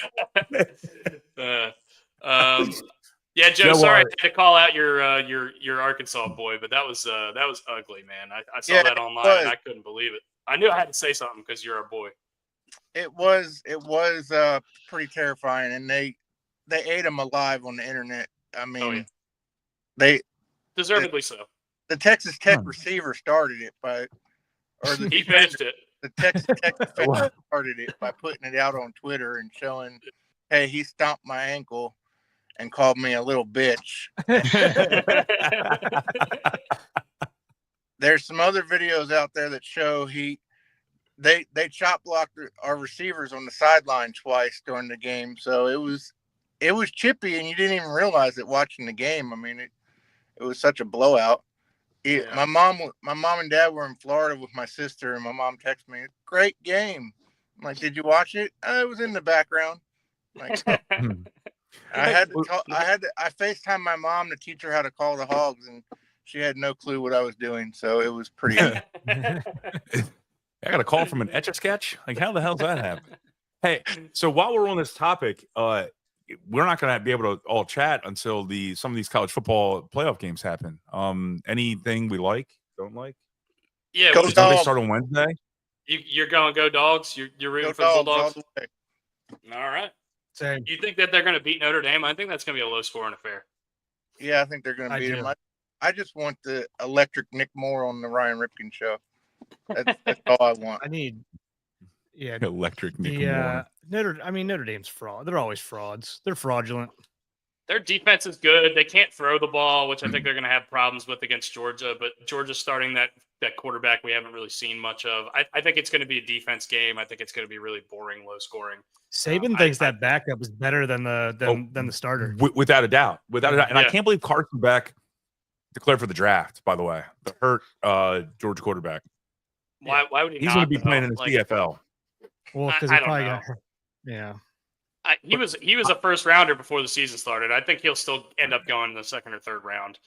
S2: Yeah, Joe. Sorry, I had to call out your Arkansas boy, but that was ugly, man. I saw that online and I couldn't believe it. I knew I had to say something because you're our boy.
S4: It was pretty terrifying, and they ate him alive on the internet. I mean, they
S2: deservedly so.
S4: The Texas Tech receiver started it
S2: he finished it.
S4: The Texas Tech defender started it by putting it out on Twitter and showing, hey, he stomped my ankle and called me a little bitch. There's some other videos out there that show they chop blocked our receivers on the sideline twice during the game. So it was chippy, and you didn't even realize it watching the game. I mean, it was such a blowout. My mom and dad were in Florida with my sister, and my mom texted me, "Great game." I'm like, "Did you watch it?" It was in the background. Like, I FaceTimed my mom to teach her how to call the Hogs, and she had no clue what I was doing. So it was pretty.
S3: I got a call from an Etch-a-Sketch. Like, how the hell's that happen? Hey, so while we're on this topic, we're not going to be able to all chat until some of these college football playoff games happen. Anything we like, don't like?
S2: Yeah,
S3: don't they start on Wednesday?
S2: You're going go Dogs. You're rooting for the Bulldogs. All right.
S1: Same.
S2: You think that they're going to beat Notre Dame? I think that's going to be a low-scoring affair.
S4: Yeah, I think they're going to beat them. I just want the electric Nick Moore on the Ryan Ripken show. That's all I want.
S1: I need. Yeah,
S3: Electric Nick
S1: the
S3: Moore.
S1: Notre Dame's fraud. They're always frauds. They're fraudulent.
S2: Their defense is good. They can't throw the ball, which I think they're going to have problems with against Georgia. But Georgia's starting that quarterback we haven't really seen much of. I think it's going to be a defense game. I think it's going to be really boring, low scoring.
S1: Saban thinks that backup is better than the starter.
S3: Without a doubt. Without a doubt. And I
S2: Yeah.
S3: can't believe Carson Beck declared for the draft, by the way. The hurt Georgia quarterback.
S2: Why would he
S3: He's
S2: not?
S3: going to be
S2: though?
S3: playing in the
S2: Like,
S3: CFL.
S1: Well, because
S2: I
S1: he
S2: don't
S1: probably
S2: know.
S1: got hurt. Yeah.
S2: He was a first rounder before the season started. I think he'll still end up going in the second or third round.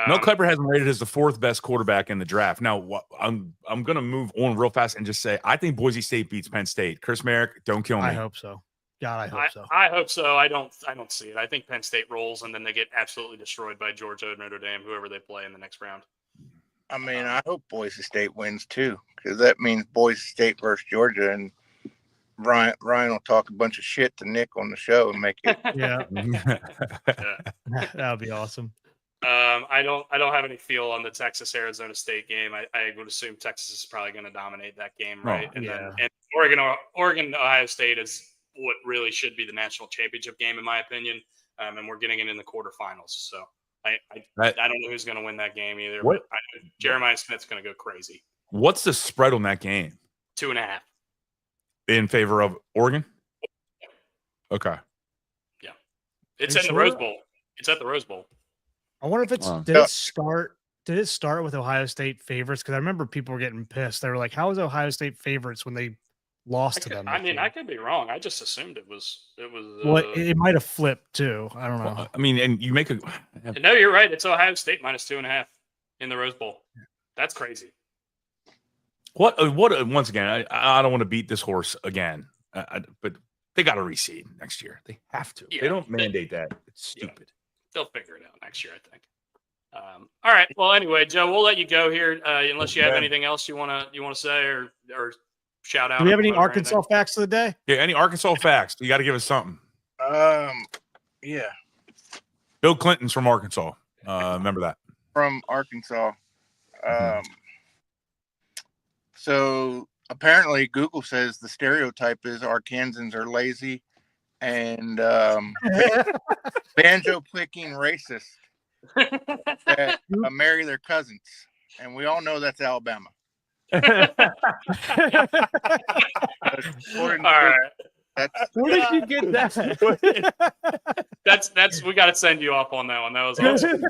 S3: Mel Kiper has him rated as the fourth best quarterback in the draft. Now, I'm going to move on real fast and just say I think Boise State beats Penn State. Chris Merrick, don't kill me.
S1: I hope so. God, I hope so.
S2: I hope so. I don't see it. I think Penn State rolls and then they get absolutely destroyed by Georgia, Notre Dame, whoever they play in the next round.
S4: I mean, I hope Boise State wins too, because that means Boise State versus Georgia, and Ryan will talk a bunch of shit to Nick on the show and make it.
S1: Yeah,
S2: Yeah.
S1: that would be awesome.
S2: I don't have any feel on the Texas Arizona State game. I would assume Texas is probably going to dominate that game, right?
S1: yeah.
S2: And Oregon Ohio State is what really should be the national championship game, in my opinion. And we're getting it in the quarterfinals. So I don't know who's going to win that game either.
S3: What?
S2: But I know Jeremiah Smith's going to go crazy.
S3: What's the spread on that game
S2: 2.5.
S3: in favor of Oregon? Okay.
S2: Yeah, it's
S1: Are
S2: in
S1: you
S2: the
S1: sure?
S2: Rose Bowl. It's at the Rose Bowl.
S1: I wonder if it's
S3: Wow.
S1: did it start with Ohio State favorites? Because I remember people were getting pissed. They were like, "How is Ohio State favorites when they lost to them?"
S2: I
S1: this
S2: mean,
S1: year?"
S2: I could be wrong. I just assumed it was.
S1: Well, it might have flipped too. I don't know.
S3: Well, I mean, and you make a
S2: No, you're right. It's Ohio State minus 2.5 in the Rose Bowl. That's crazy.
S3: what once again, I don't want to beat this horse again, but they got to reseed next year. They have to.
S2: Yeah.
S3: They don't mandate that. It's
S2: Yeah.
S3: stupid.
S2: They'll figure it out next year, I think. All right. Well, anyway, Joe, we'll let you go here unless you have
S3: Okay.
S2: anything else you want to say or shout out.
S1: Do we have
S2: or
S1: any
S2: promote or
S1: Arkansas
S2: anything.
S1: facts of the day?
S3: Yeah, any Arkansas facts? You got to give us something.
S4: Yeah,
S3: Bill Clinton's from Arkansas. Remember that.
S4: from Arkansas. So apparently, Google says the stereotype is Arkansans are lazy and banjo picking racist that marry their cousins, and we all know that's Alabama.
S2: All right.
S1: Where did you get that?
S2: That's we got to send you off on that one. That was awesome.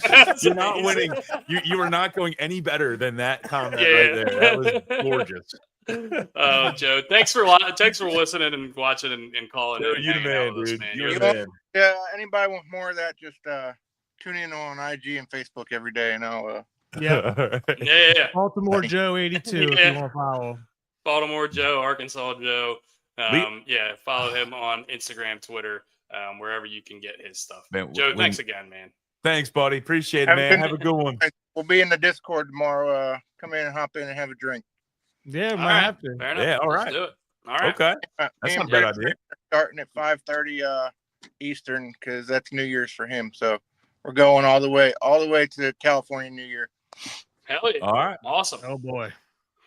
S3: You're not winning. You are not going any better than that comment
S2: Yeah.
S3: right there. That was gorgeous.
S2: Oh, Joe, thanks for listening and watching and calling.
S3: Joe,
S2: and
S3: you the
S2: hanging out
S3: man,
S2: with us,
S3: dude.
S2: man.
S3: You're
S2: You're
S3: the
S2: the-
S3: man.
S4: Yeah, anybody want more of that? Just tune in on IG and Facebook every day, and I'll.
S1: Yeah,
S2: Yeah.
S1: Baltimore Joe 82 if
S2: Yeah.
S1: you want to follow.
S2: Baltimore Joe, Arkansas Joe. Yeah, follow him on Instagram, Twitter, wherever you can get his stuff.
S3: Man,
S2: Joe,
S3: when-
S2: thanks again, man.
S3: Thanks, buddy. Appreciate it,
S4: Have a
S3: man.
S4: good
S3: Have a good one.
S4: We'll be in the Discord tomorrow. Come in and hop in and have a drink.
S1: Yeah,
S2: All
S1: might
S2: right.
S1: have to.
S2: Fair enough.
S3: Yeah, all
S2: Let's
S3: right.
S2: do it. All right.
S3: Okay. That's
S4: Me
S3: not
S4: and
S3: a bad
S4: Brett
S3: idea.
S4: are starting at 5:30 Eastern because that's New Year's for him. So we're going all the way to California New Year.
S2: Hell yeah.
S3: All right.
S2: Awesome.
S1: Oh boy,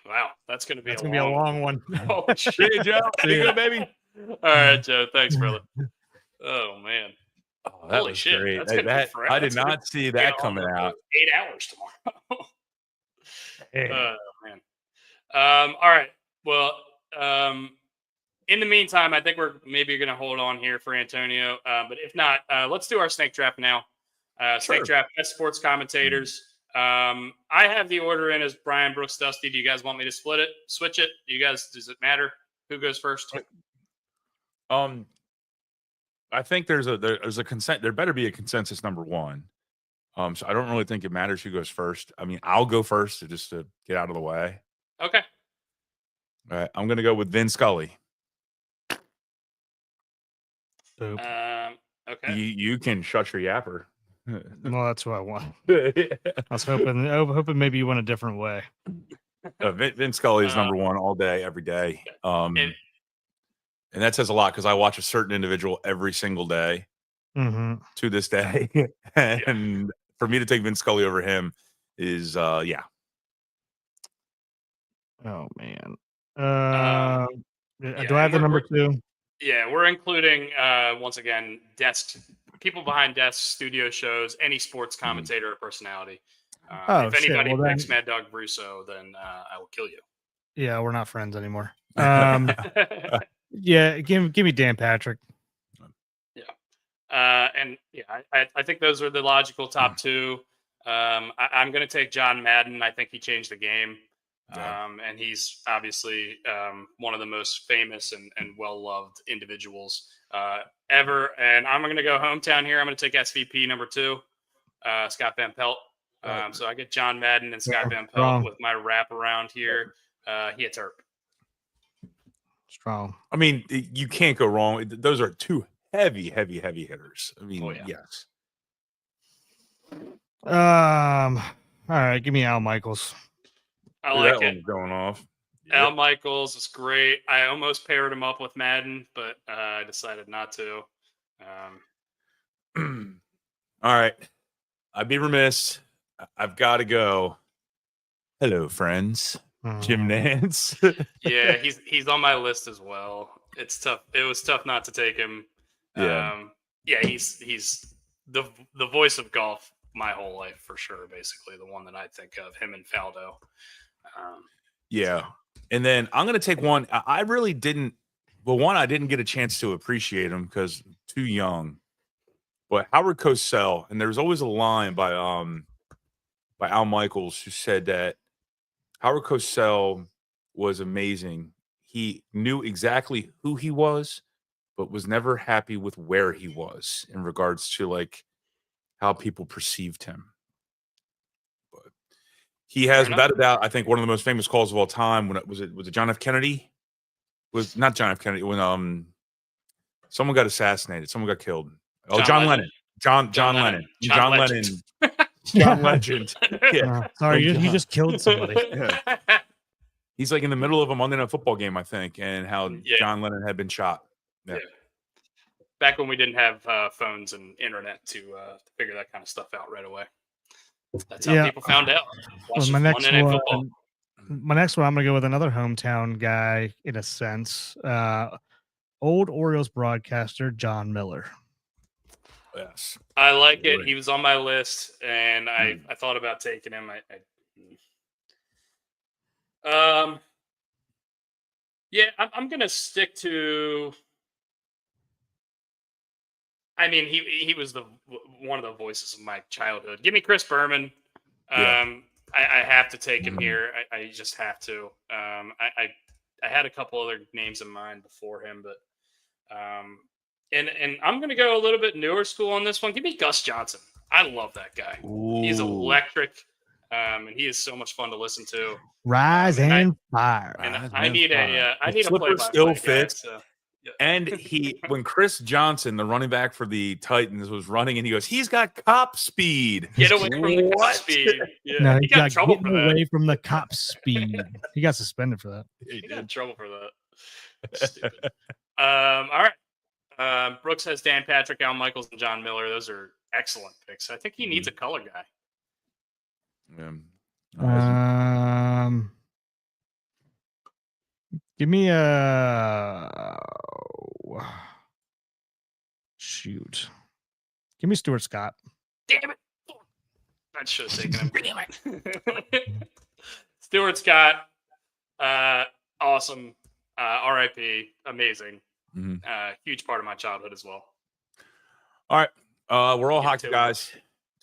S2: Wow. That's going to be
S1: that's
S2: a
S1: gonna be a long one.
S2: Holy shit.
S3: See you, Joe. Be good, baby.
S2: All right, Joe. Thanks, brother. Oh, man.
S3: Oh, that
S2: Holy
S3: was
S2: shit.
S3: great.
S2: That's gonna be
S3: That,
S2: forever.
S3: I did
S2: That's gonna
S3: not see
S2: be
S3: that
S2: on
S3: coming
S2: for
S3: out.
S2: 8 hours tomorrow.
S3: Hey.
S2: Man. All right. Well, in the meantime, I think we're maybe going to hold on here for Antonio. But if not, let's do our snake draft now. Snake
S3: Sure.
S2: draft, best sports commentators. I have the order in as Brian, Brooks, Dusty. Do you guys want me to switch it? Do you guys, does it matter who goes first?
S3: I think there's a consent. There better be a consensus number one. So I don't really think it matters who goes first. I mean, I'll go first just to get out of the way.
S2: Okay.
S3: All right, I'm gonna go with Vin Scully.
S1: Poop.
S2: Okay.
S3: You can shut your yapper.
S1: Well, that's what I want. I was hoping maybe you went a different way.
S3: Vin Scully is number one all day, every day. And that says a lot because I watch a certain individual every single day
S1: Mm-hmm.
S3: to this day. And for me to take Vin Scully over him is yeah.
S1: Oh man.
S2: Yeah,
S1: Do I have the number 2?
S2: Yeah, we're including once again people behind desks, studio shows, any sports commentator or personality.
S1: Oh,
S2: If
S1: shit.
S2: anybody
S1: Well,
S2: picks
S1: then-
S2: Mad Dog Brusso, then I will kill you.
S1: Yeah, we're not friends anymore. Yeah, give me Dan Patrick.
S2: And yeah, I think those are the logical top two. I'm going to take John Madden. I think he changed the game.
S3: Yeah.
S2: And he's obviously one of the most famous and well-loved individuals ever. And I'm going to go hometown here. I'm going to take SVP number 2, Scott Van Pelt. So I get John Madden and Scott Van Pelt
S1: wrong.
S2: with my wrap around here. He hits Herb.
S1: Strong.
S3: I mean, you can't go wrong. Those are two heavy hitters. I mean, yes.
S1: All right, give me Al Michaels.
S2: I like
S3: that
S2: it.
S3: one's going off.
S2: Al Michaels is great. I almost paired him up with Madden, but I decided not to.
S3: All right. I'd be remiss. I've got to go. Hello, friends. Jim Nance.
S2: Yeah, he's on my list as well. It's tough. It was tough not to take him.
S3: Yeah.
S2: He's the voice of golf my whole life for sure. Basically, the one that I think of, him and Faldo.
S3: Yeah. And then I'm going to take one. I really didn't. Well, one, I didn't get a chance to appreciate him because too young. But Howard Cosell, and there's always a line by Al Michaels who said that Howard Cosell was amazing. He knew exactly who he was, but was never happy with where he was in regards to like how people perceived him. But he has, without a doubt, I think one of the most famous calls of all time. When was it John F. Kennedy? Was not John F. Kennedy when someone got assassinated, someone got killed. Oh, John Lennon. John Lennon. John Lennon. John Legend. Yeah.
S1: Sorry, you just killed somebody.
S3: Yeah. He's like in the middle of a Monday Night Football game, I think, and how John Lennon had been shot. Yeah.
S2: Back when we didn't have phones and internet to figure that kind of stuff out right away. That's how people found out.
S1: Well, my next one, I'm going to go with another hometown guy in a sense. Old Orioles broadcaster John Miller.
S3: Yes,
S2: I like it. He was on my list, and I thought about taking him. I'm gonna stick to. I mean, he was one of the voices of my childhood. Give me Chris Berman. I have to take him here. I just have to. I had a couple other names in mind before him, but. And I'm going to go a little bit newer school on this one. Give me Gus Johnson. I love that guy. Ooh. He's electric, and he is so much fun to listen to.
S1: Rise and fire.
S2: And I need a
S3: flipper still fits. So, yeah. And when Chris Johnson, the running back for the Titans, was running, and he goes, "He's got cop speed.
S2: Get away from the cop speed." Yeah.
S1: No, he got
S2: trouble for that.
S1: Away from the cop speed. He got suspended for that.
S2: He got in trouble for that. Stupid. All right. Brooks has Dan Patrick, Al Michaels, and John Miller. Those are excellent picks. I think he needs a color guy.
S1: Give me a shoot. Give me Stuart Scott.
S2: Damn it! I should have taken him. Damn it! Stuart Scott, awesome. R.I.P. Amazing. Huge part of my childhood as well.
S3: All right. We're all hockey guys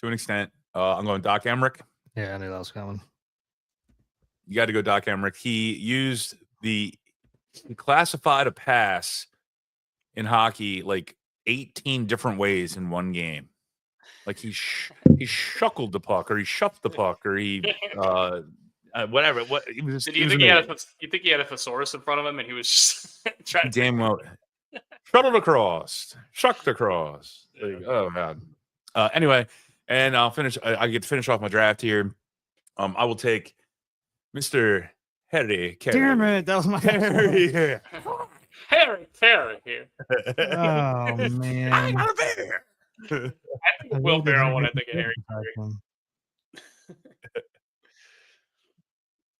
S3: to an extent. I'm going Doc Emmerich.
S1: Yeah, I knew that was coming.
S3: You got to go Doc Emmerich. He classified a pass in hockey like 18 different ways in one game. Like he shuckled the puck, or he shoved the puck, or he whatever. What he was?
S2: Did you think he had a thesaurus in front of him, and he was just trying to
S3: damn well shuttled across, shucked across. Like, oh god. Anyway, and I'll finish. I get to finish off my draft here. I will take Mr. Harry Carey.
S1: Damn it, that was my
S3: Harry here.
S2: Harry here.
S1: Oh man,
S3: I'm out of there.
S2: I think Will Ferrell when I think of Harry Carey.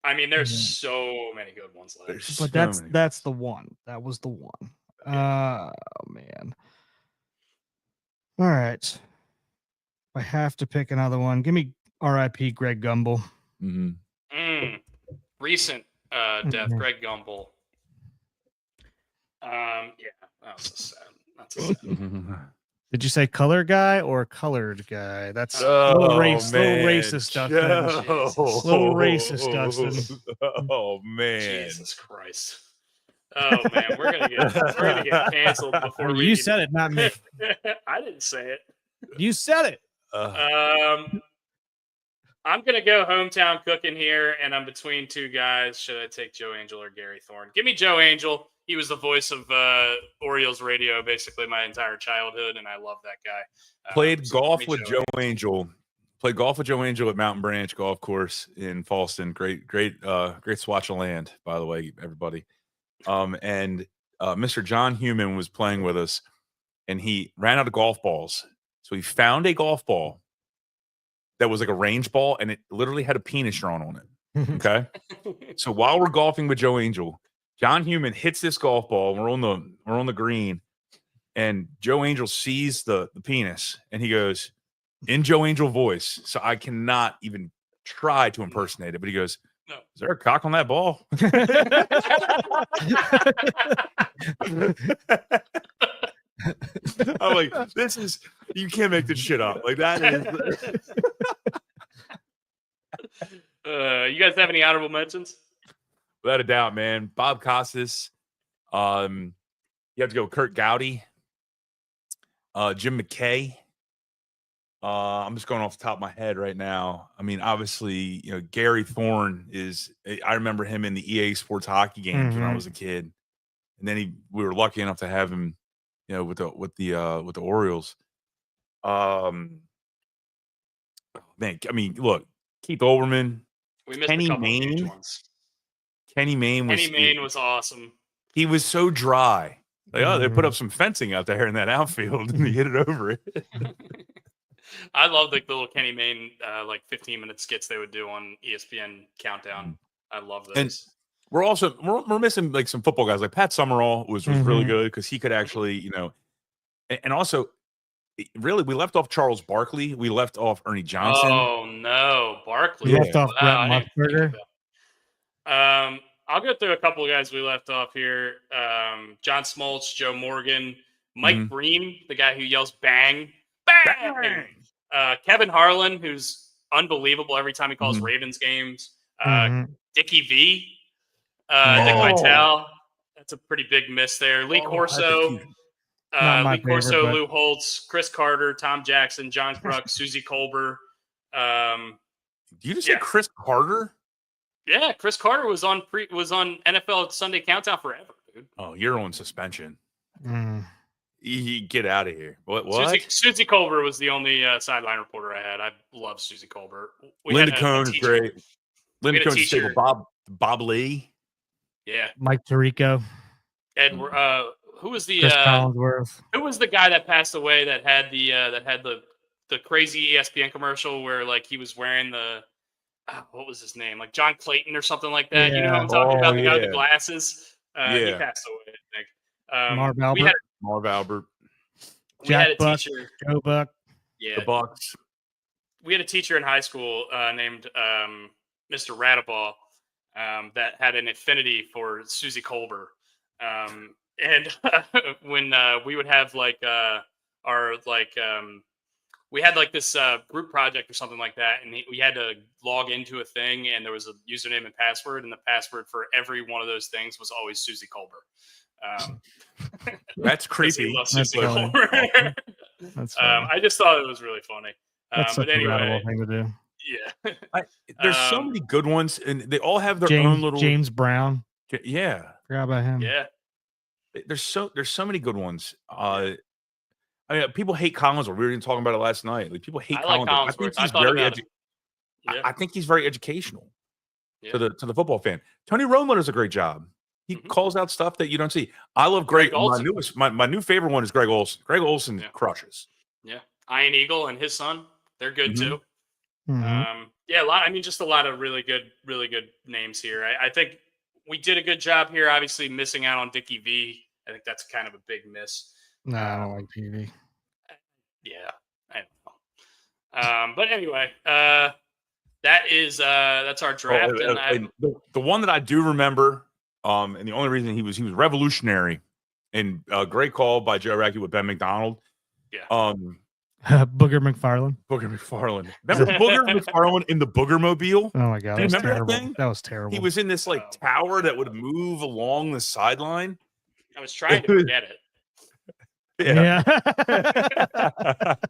S2: I mean, there's so many good ones left.
S1: But that's the one. That was the one. Oh man. All right. I have to pick another one. Give me R.I.P. Greg Gumbel.
S2: Recent death, Greg Gumbel. Yeah, that's a sad.
S1: Did you say color guy or colored guy? That's
S3: little
S1: racist, Dustin. Little racist, Dustin.
S3: Oh man.
S2: Jesus Christ. Oh man, we're gonna get canceled before we.
S1: You said it, not me.
S2: I didn't say it.
S1: You said it.
S2: I'm gonna go hometown cooking here, and I'm between two guys. Should I take Joe Angel or Gary Thorne? Give me Joe Angel. He was the voice of Orioles radio basically my entire childhood, and I love that guy.
S3: Played golf with Joe Angel. Played golf with Joe Angel at Mountain Branch Golf Course in Falston. Great swatch of land, by the way, everybody. And Mr. John Heumann was playing with us, and he ran out of golf balls. So he found a golf ball that was like a range ball, and it literally had a penis drawn on it. Okay. So while we're golfing with Joe Angel, John Heumann hits this golf ball. We're on the green, and Joe Angel sees the penis, and he goes in Joe Angel voice. So I cannot even try to impersonate it, but he goes, "No, is there a cock on that ball?" I'm like, you can't make this shit up. Like that is.
S2: You guys have any honorable mentions?
S3: Without a doubt, man. Bob Costas. You have to go Kurt Gowdy. Jim McKay. I'm just going off the top of my head right now. I mean, obviously, Gary Thorne I remember him in the EA Sports hockey games when I was a kid. And then we were lucky enough to have him, with the Orioles. Man, I mean, look, Keith Olbermann.
S2: We missed a couple of huge ones.
S3: Kenny Mayne
S2: was awesome.
S3: He was so dry. Like, they put up some fencing out there in that outfield and he hit it over it.
S2: I love the little Kenny Mayne 15-minute skits they would do on ESPN Countdown. I love those. And
S3: we're missing like some football guys. Like Pat Summerall was really good because he could actually, and also really we left off Charles Barkley. We left off Ernie Johnson.
S2: Oh no, Barkley.
S1: We left off Brent Musburger.
S2: I'll go through a couple of guys we left off here. John Smoltz, Joe Morgan, Mike Breen, the guy who yells "bang, bang." Kevin Harlan, who's unbelievable every time he calls Ravens games. Dickie V, Dick Vitale. That's a pretty big miss there. Lee Corso, Lou Holtz, Chris Carter, Tom Jackson, John Kruk, Susie Colbert.
S3: Did you just say Chris Carter?
S2: Yeah, Chris Carter was on NFL Sunday Countdown forever, dude.
S3: Oh, you're on suspension. You get out of here. What?
S2: Susie Colbert was the only sideline reporter I had. I love Susie Colbert.
S3: Linda Cohn is great. Linda Cohn's stable. Bob Lee.
S2: Yeah.
S1: Mike Tirico.
S2: Edward. Who was the
S1: Chris Collinsworth?
S2: Who was the guy that passed away that had the crazy ESPN commercial where like he was wearing the what was his name? Like John Clayton or something like that.
S1: Yeah.
S2: You know what I'm talking about? The guy with the glasses. He passed away, I think.
S1: Marv Albert.
S3: Marv Albert.
S2: We had a teacher.
S1: Joe Buck.
S2: Yeah.
S3: The Bucks.
S2: We had a teacher in high school named Mr. Radaball that had an affinity for Susie Colbert. And when we would have we had like this group project or something like that, and we had to log into a thing, and there was a username and password, and the password for every one of those things was always Susie Colbert.
S3: That's creepy.
S1: That's
S2: Colbert.
S1: That's
S2: I just thought it was really funny.
S1: That's such
S2: but anyway,
S1: a thing to do.
S2: Yeah.
S3: There's so many good ones, and they all have their own little
S1: James Brown.
S3: Yeah.
S1: Forgot about him.
S2: Yeah.
S3: There's so many good ones. I mean, people hate Collinsworth. We were even talking about it last night. Like people hate Collinsworth. I think he's very educational to the football fan. Tony Romo does a great job. He calls out stuff that you don't see. I love Greg. My new favorite one is Greg Olson. Greg Olson crushes.
S2: Yeah. Ian Eagle and his son. They're good too.
S1: Mhm.
S2: Yeah, a lot. I mean, just a lot of really good names here. I think we did a good job here. Obviously, missing out on Dickie V. I think that's kind of a big miss.
S1: No, I don't like TV.
S2: Yeah, I don't know. But anyway, that's our draft.
S3: And the one that I do remember, and the only reason he was revolutionary, and great call by Joe Racky with Ben McDonald.
S2: Yeah.
S1: Booger McFarland.
S3: Booger McFarland. Remember Booger McFarland in the Booger Mobile?
S1: Oh my god,
S3: Do you
S1: that was
S3: remember that
S1: terrible.
S3: thing?
S1: That was terrible.
S3: He was in this like tower that would move along the sideline.
S2: I was trying to forget it.
S1: Yeah.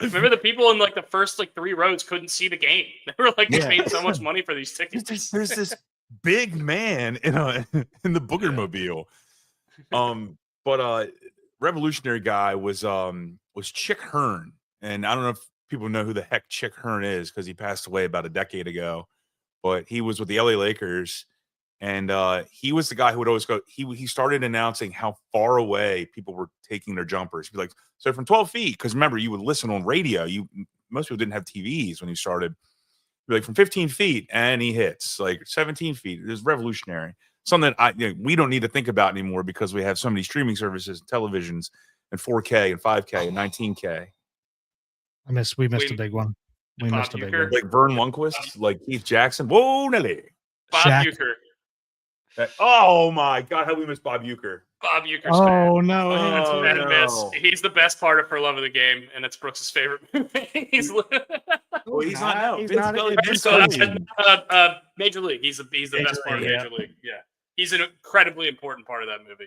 S2: Remember the people in like the first like 3 rows couldn't see the game. They were like paying so much money for these tickets.
S3: There's this big man in the Booger Mobile. But revolutionary guy was Chick Hearn. And I don't know if people know who the heck Chick Hearn is because he passed away about a decade ago. But he was with the LA Lakers, and he was the guy who would always go. He started announcing how far away people were taking their jumpers. He'd be like, so from 12 feet, because remember, you would listen on radio. Most people didn't have TVs when he started. He'd be like from 15 feet, and he hits like 17 feet. It was revolutionary. Something that we don't need to think about anymore because we have so many streaming services, and televisions, and 4K and 5K and 19K.
S1: We missed a big one. We
S2: Bob
S1: missed a big
S2: Uecker.
S1: one.
S3: Like Vern Lundquist, like Keith Jackson. Whoa, Nelly.
S2: Bob
S1: Shaq.
S2: Uecker.
S3: Oh my God, how we miss Bob Uecker.
S2: Bob Uecker's
S1: Oh no!
S2: That's
S3: Oh,
S2: a bad
S3: no.
S2: miss. He's the best part of For Love of the Game, and it's Brooks' favorite movie.
S3: Well, he's not now.
S1: He's
S3: Vince
S1: not-
S3: Scully-
S1: Vince
S3: Vince
S1: Scully.
S3: Scully.
S2: Major League. He's the
S1: Major
S2: best part of
S1: League,
S2: Major League. Yeah, he's an incredibly important part of that movie.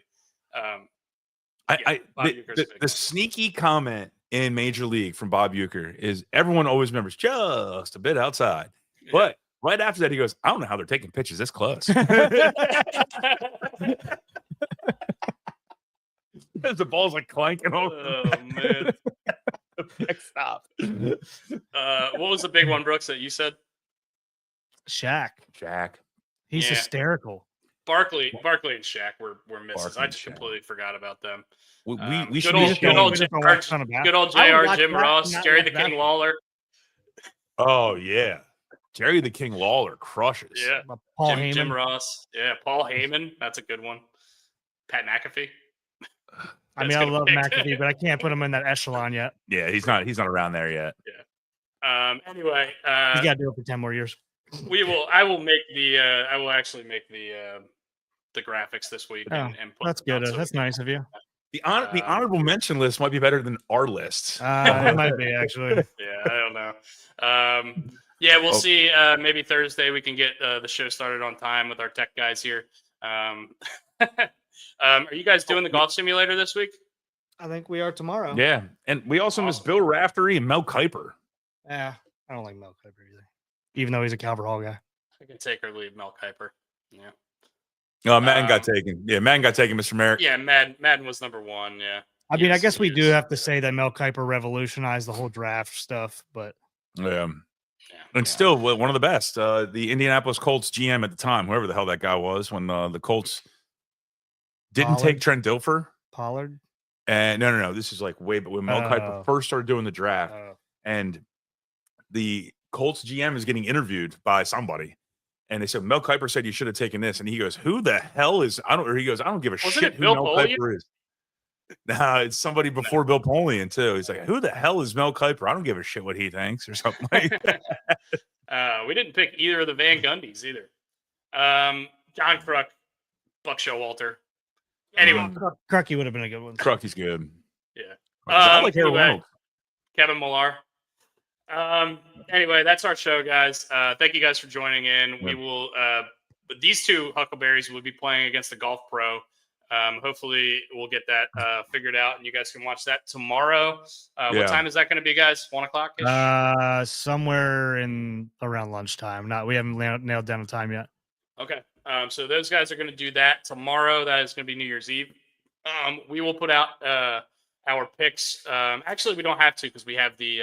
S2: Bob Uecker's big.
S3: The sneaky comment in Major League from Bob Uecker is everyone always remembers just a bit outside, but right after that he goes, I don't know how they're taking pitches this close. As the ball's like clanking over.
S2: Oh man!
S3: Stop.
S2: What was the big one, Brooks, that you said?
S1: Shaq. He's
S2: Yeah.
S1: hysterical.
S2: Barkley and Shaq were misses.
S3: Barkley
S2: I
S3: and
S2: just
S3: Shaq.
S2: completely forgot about them.
S3: We
S2: Good
S3: should
S2: old-
S3: be
S2: good old
S1: We just don't
S2: JR
S1: watch a ton of
S2: Good old
S1: I would
S2: JR,
S1: watch
S2: Jim
S1: that,
S2: Ross,
S1: not
S2: Jerry
S1: watch
S2: the
S1: that.
S2: King Lawler.
S3: Oh yeah. Jerry the King Lawler crushes.
S2: Yeah.
S1: Paul
S2: Jim
S1: Heyman.
S2: Ross. Yeah, Paul Heyman. That's a good one. Pat McAfee.
S1: I mean,
S2: That's
S1: I
S2: gonna
S1: love
S2: pick.
S1: McAfee, but I can't put him in that echelon yet.
S3: Yeah, he's not around there yet.
S2: Anyway,
S1: He's got to do it for 10 more years.
S2: I will actually make the graphics this week.
S1: Oh,
S2: and put
S1: That's
S2: them out
S1: good.
S2: so
S1: That's
S2: we can-
S1: nice of you.
S3: The honorable mention list might be better than our list.
S1: It might be actually.
S2: Yeah, I don't know. Yeah, we'll see. Maybe Thursday we can get the show started on time with our tech guys here. Are you guys doing the golf simulator this week?
S1: I think we are tomorrow.
S3: Yeah, and we also miss Bill Raftery and Mel Kiper.
S1: Yeah, I don't like Mel Kiper either, even though he's a Calvert Hall guy.
S2: I can take or leave Mel Kiper. Yeah.
S3: Oh, Madden got taken. Yeah, Madden got taken, Mr. Merrick.
S2: Yeah, Madden was number 1. Yeah.
S1: I mean, I
S2: Yes,
S1: guess we
S2: he
S1: do
S2: is.
S1: have to say that Mel Kiper revolutionized the whole draft stuff, but
S3: Yeah.
S2: Yeah.
S3: And still one of the best. The Indianapolis Colts GM at the time, whoever the hell that guy was, when the Colts didn't take
S1: Pollard?
S3: Trent Dilfer.
S1: Pollard.
S3: And no. This is like way, but when Mel Kiper
S1: Oh.
S3: first started doing the draft, and the Colts GM is getting interviewed by somebody, and they said Mel Kiper said you should have taken this, and he goes, "Who the hell is?" I don't. Or he goes, "I don't give a
S2: Wasn't
S3: shit
S2: it
S3: who
S2: Bill
S3: Mel
S2: Polian?
S3: Kiper is." Nah, it's somebody before Bill Polian too. He's like, "Who the hell is Mel Kiper? I don't give a shit what he thinks," or something like that.
S2: We didn't pick either of the Van Gundys either. John Kruk, Buck Showalter. Anyway,
S1: Crucky would have been a good one.
S3: Crucky's good.
S2: Yeah.
S3: I like Harold
S2: Anyway,
S3: Reynolds.
S2: Kevin Millar. Anyway, that's our show, guys. Thank you guys for joining in. We will. These two Huckleberries will be playing against the Golf Pro. Hopefully, we'll get that figured out, and you guys can watch that tomorrow. What time is that going to be, guys? 1 o'clock?
S1: Somewhere in around lunchtime. We haven't nailed down a time yet.
S2: Okay. So those guys are going to do that tomorrow. That is going to be New Year's Eve. We will put out our picks. Actually, we don't have to because we have the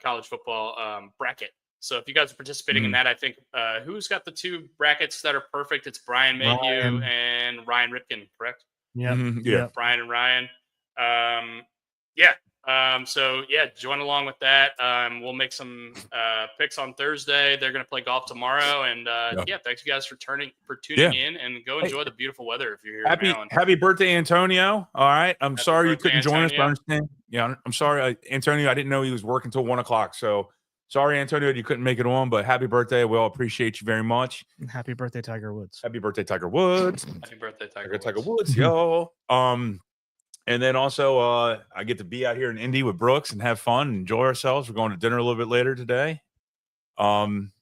S2: college football bracket. So if you guys are participating in that, I think who's got the 2 brackets that are perfect? It's Brian Mayhew and Ryan Ripken, correct?
S1: Yeah.
S3: Yeah.
S2: Brian and Ryan. So yeah, join along with that. We'll make some picks on Thursday. They're going to play golf tomorrow, and yeah, thanks you guys for tuning in, and go enjoy the beautiful weather if you're here in Maryland.
S3: Happy birthday, Antonio! All right, I'm sorry you couldn't join us. But I understand. Yeah, I'm sorry, Antonio. I didn't know he was working till 1 o'clock. So sorry, Antonio, you couldn't make it on. But happy birthday! We all appreciate you very much.
S1: And happy birthday, Tiger Woods.
S3: Happy birthday, Tiger Woods.
S2: Happy birthday,
S3: Tiger Woods, yo. And then also, I get to be out here in Indy with Brooks and have fun, and enjoy ourselves. We're going to dinner a little bit later today. And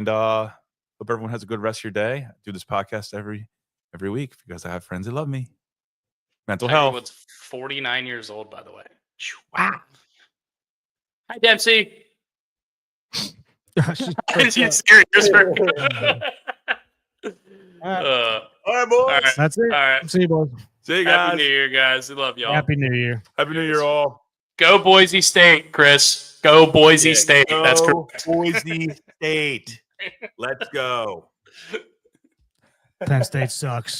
S3: hope everyone has a good rest of your day. I do this podcast every week because I have friends that love me. Mental health.
S2: Woods, 49 years old, by the way. Wow. Hi, Dempsey. Is he serious?
S3: All right, boys. All right.
S1: That's it.
S2: All right.
S1: See you, boys.
S3: See you guys.
S2: Happy New Year, guys. We love y'all.
S1: Happy New Year.
S3: Happy New Year, all.
S2: Go Boise State, Chris. Go Boise State. That's correct.
S3: Boise State. Let's go.
S1: Penn State sucks.